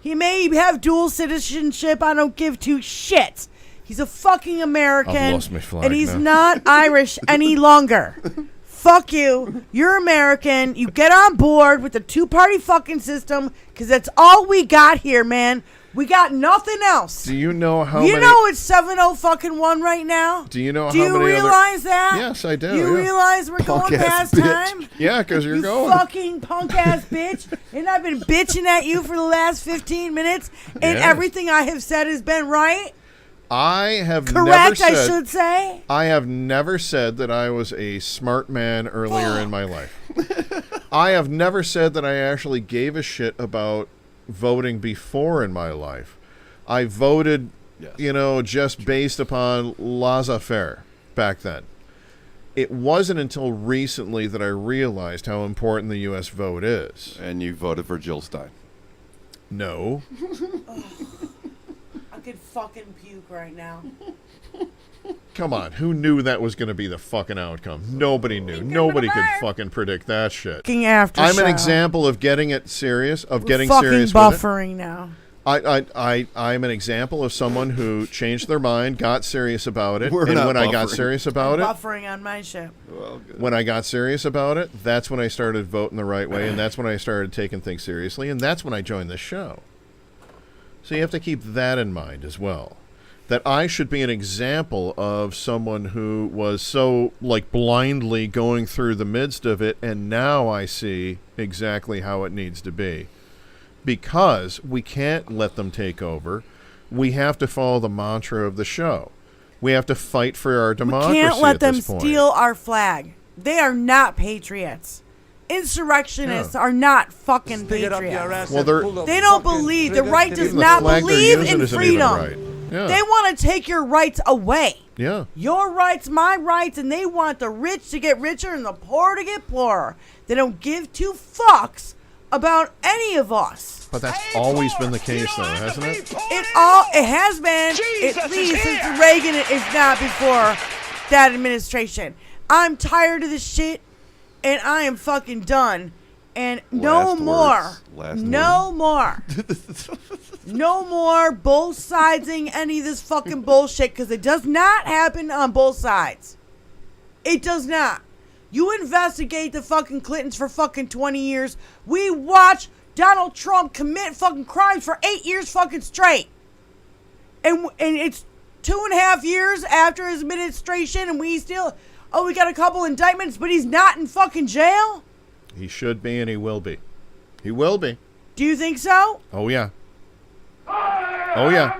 He may have dual citizenship. I don't give two shits. He's a fucking American. I've lost my flag and he's now. not Irish any longer. Fuck you. You're American. You get on board with the two-party fucking system because that's all we got here, man. We got nothing else. Do you know how You many... know it's 7:01 right now? Do you know how Do many you realize that? Yes, I do. You yeah. realize we're going past time? Yeah, because you're you going. fucking punk-ass bitch. And I've been bitching at you for the last 15 minutes, and everything I have said has been right? I have Correct, never said... I should say. I have never said that I was a smart man earlier in my life. I have never said that I actually gave a shit about voting before in my life. I voted, just based upon laissez-faire back then. It wasn't until recently that I realized how important the U.S. vote is. And you voted for Jill Stein. No. I could fucking puke right now. Come on, who knew that was going to be the fucking outcome? Nobody knew. Nobody could fucking predict that shit. I'm an example of getting it serious, of getting serious with it. Buffering now. I'm an example of someone who changed their mind, got serious about it, We're and not when I buffering. got serious about it, Buffering on my ship. Well, good. when I got serious about it, that's when I started voting the right way, and that's when I started taking things seriously, and that's when I joined this show. So you have to keep that in mind as well. That I should be an example of someone who was so, blindly going through the midst of it, and now I see exactly how it needs to be. Because we can't let them take over. We have to follow the mantra of the show. We have to fight for our democracy. We can't let them at this point. steal our flag. They are not patriots. Insurrectionists are not fucking patriots. Well, they don't believe. The right does not believe in freedom. Right. Yeah. They want to take your rights away. Yeah. Your rights, my rights, and they want the rich to get richer and the poor to get poorer. They don't give two fucks about any of us. But that's always been the case, though, hasn't it? It has been, at least since Reagan, if not before that administration. I'm tired of this shit, and I am fucking done. And no more. No more both sidesing any of this fucking bullshit, because it does not happen on both sides. It does not. You investigate the fucking Clintons for fucking 20 years. We watch Donald Trump commit fucking crimes for 8 years fucking straight. And it's 2.5 years after his administration, and we still, we got a couple indictments, but he's not in fucking jail? He should be, and he will be. He will be. Do you think so? Oh, yeah. Oh, yeah.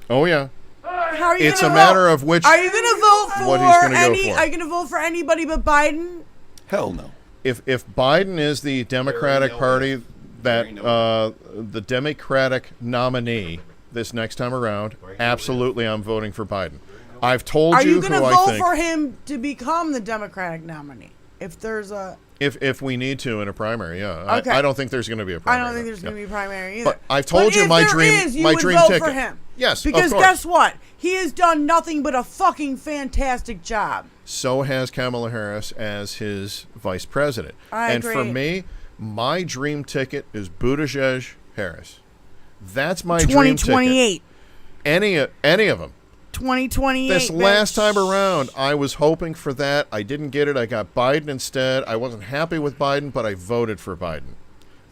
Oh, yeah. How are you it's a matter of which. Are you going to vote for what he's gonna go for. Are you going to vote for anybody but Biden? Hell no. If Biden is the Democratic Party, that the Democratic nominee this next time around, absolutely, I'm voting for Biden. I've told Are you you going to who I vote think. for him to become the Democratic nominee? If there's a... If we need to in a primary, yeah. Okay. I don't think there's going to be a primary. I don't think there's going to be a primary either. But I've told you my dream vote ticket. For him. Yes, because of course. Guess what? He has done nothing but a fucking fantastic job. So has Kamala Harris as his vice president. I and agree. for me, my dream ticket is Buttigieg Harris. That's my dream ticket. 2028. Any of them. 2028. This last time around, I was hoping for that. I didn't get it. I got Biden instead. I wasn't happy with Biden, but I voted for Biden.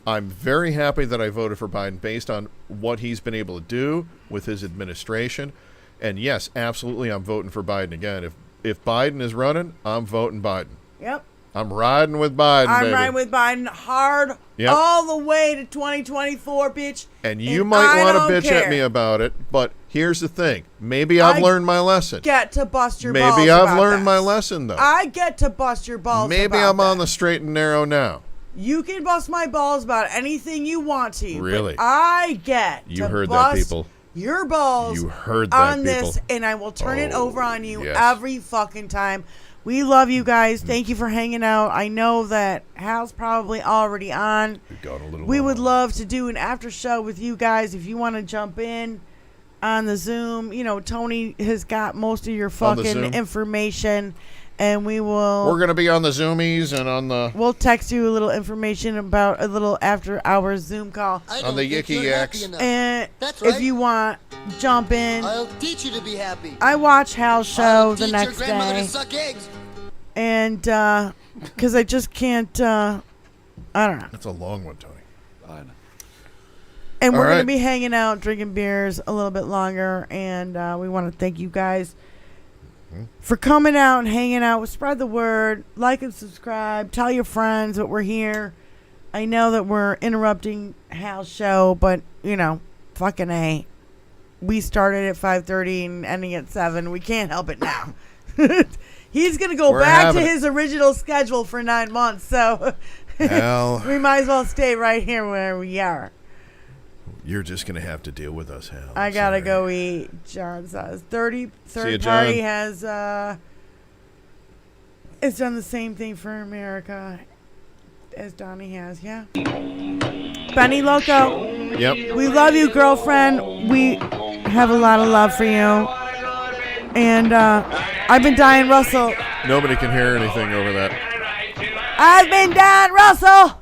I'm very happy that I voted for Biden based on what he's been able to do with his administration. And yes, absolutely, I'm voting for Biden again. If Biden is running, I'm voting Biden. Yep. I'm riding with Biden, I'm riding with Biden hard all the way to 2024, bitch. And you might want to bitch at me about it, but here's the thing. Maybe I've learned my lesson. Get to bust your balls. Maybe I've learned my lesson, though. I get to bust your balls. Maybe I'm on the straight and narrow now. You can bust my balls about anything you want to. Really? But I get you to heard bust that, people. Your balls. You heard that, on people. this, and I will turn it over on you yes. every fucking time. We love you guys. Thank you for hanging out. I know that Hal's probably already on. We would love to do an after show with you guys if you want to jump in on the Zoom. You know, Tony has got most of your fucking information, and we will. We're gonna be on the Zoomies and on the. We'll text you a little information about a little after hours Zoom call on the Yicky Yaks. And that's right. if you want, jump in. I'll teach you to be happy. I watch Hal's show the teach next your grandmother day. to suck eggs And because I just can't, I don't know. That's a long one, Tony. I know. And All we're going right. to be hanging out, drinking beers a little bit longer. And we want to thank you guys for coming out and hanging out. Spread the word. Like and subscribe. Tell your friends that we're here. I know that we're interrupting Hal's show, but, you know, fucking A. We started at 5:30 and ending at 7. We can't help it now. He's going to go back to his original schedule for 9 months. So Hal, we might as well stay right here where we are. you're just going to have to deal with us, Hal. I got to go eat. John says. Third you, party John. has it's done the same thing for America as Donnie has. Yeah. Benny Loco. Yep. We love you, girlfriend. We have a lot of love for you. And I've been dying, Russell. Nobody can hear anything over that. I've been dying, Russell.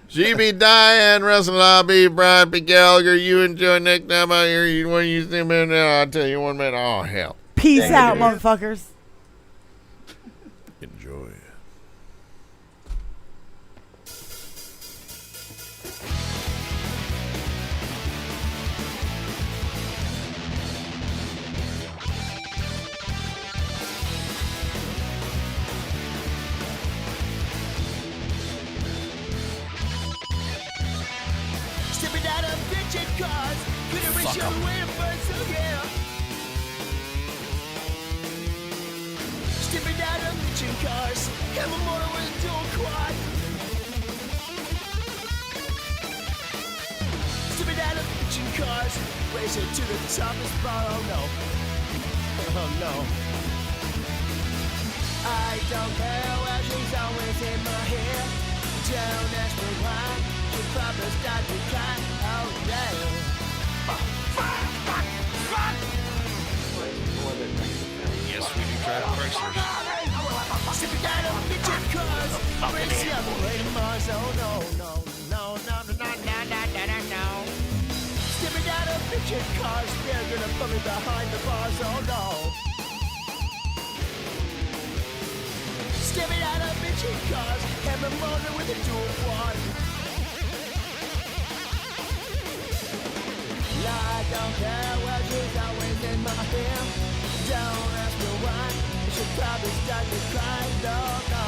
She be dying, Russell. I'll be Brian P. Gallagher. You enjoy next time I hear you when you see me now. I'll tell you 1 minute. Oh, hell. Peace out, motherfuckers. Enjoy. Stepping out of bitchin' cars, couldn't reach your way to burn, so yeah. Stepping out of bitchin' cars, have a motor with a dual quad. Stepping out of bitchin' cars, racing to the top of the spot, oh no. Oh no. I don't care where she's always in my hair. Don't ask me why. She probably start to cry. Oh yeah. Yes, we do drive Chryslers. Sipping out of bitchin' cars, racing up the way to Mars. Oh no, no, no, no, no, no, no, no, no, no, no. Sipping out of bitchin' cars, they're gonna put me behind the bars. Oh no. Stepping out of bitchin' cars, have a motor with a dual quad. I don't care what she's always in my hair. Don't ask me why, she'll probably start to cry. No, no.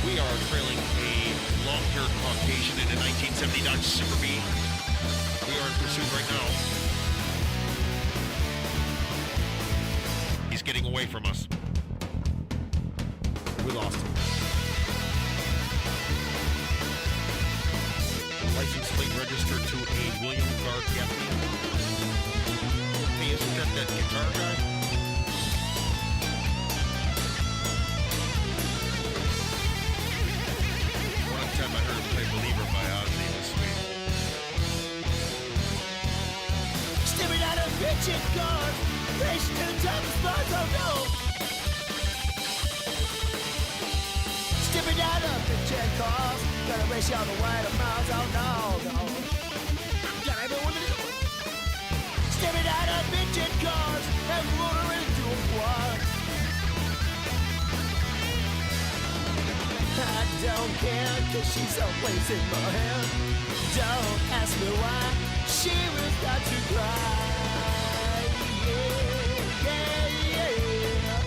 We are trailing a long-haired Caucasian in a 1970 Dodge Super B. We are in pursuit right now. He's getting away from us. We lost him. License plate registered to a William Carr Gaffney. Hey, isn't that guitar guy? One time I heard him play Believer by Ozzy. It was sweet. Stepping out of bitchin' cars, racing to the top of spots. Oh no. Stepping out of bitchin' cars, gonna race you all the way to Mars. Oh no, no. Stepping out of bitchin' cars, and motor into a quad. I don't care, cause she's always in my hand. Don't ask me why, she will start to cry. Yeah, yeah, yeah.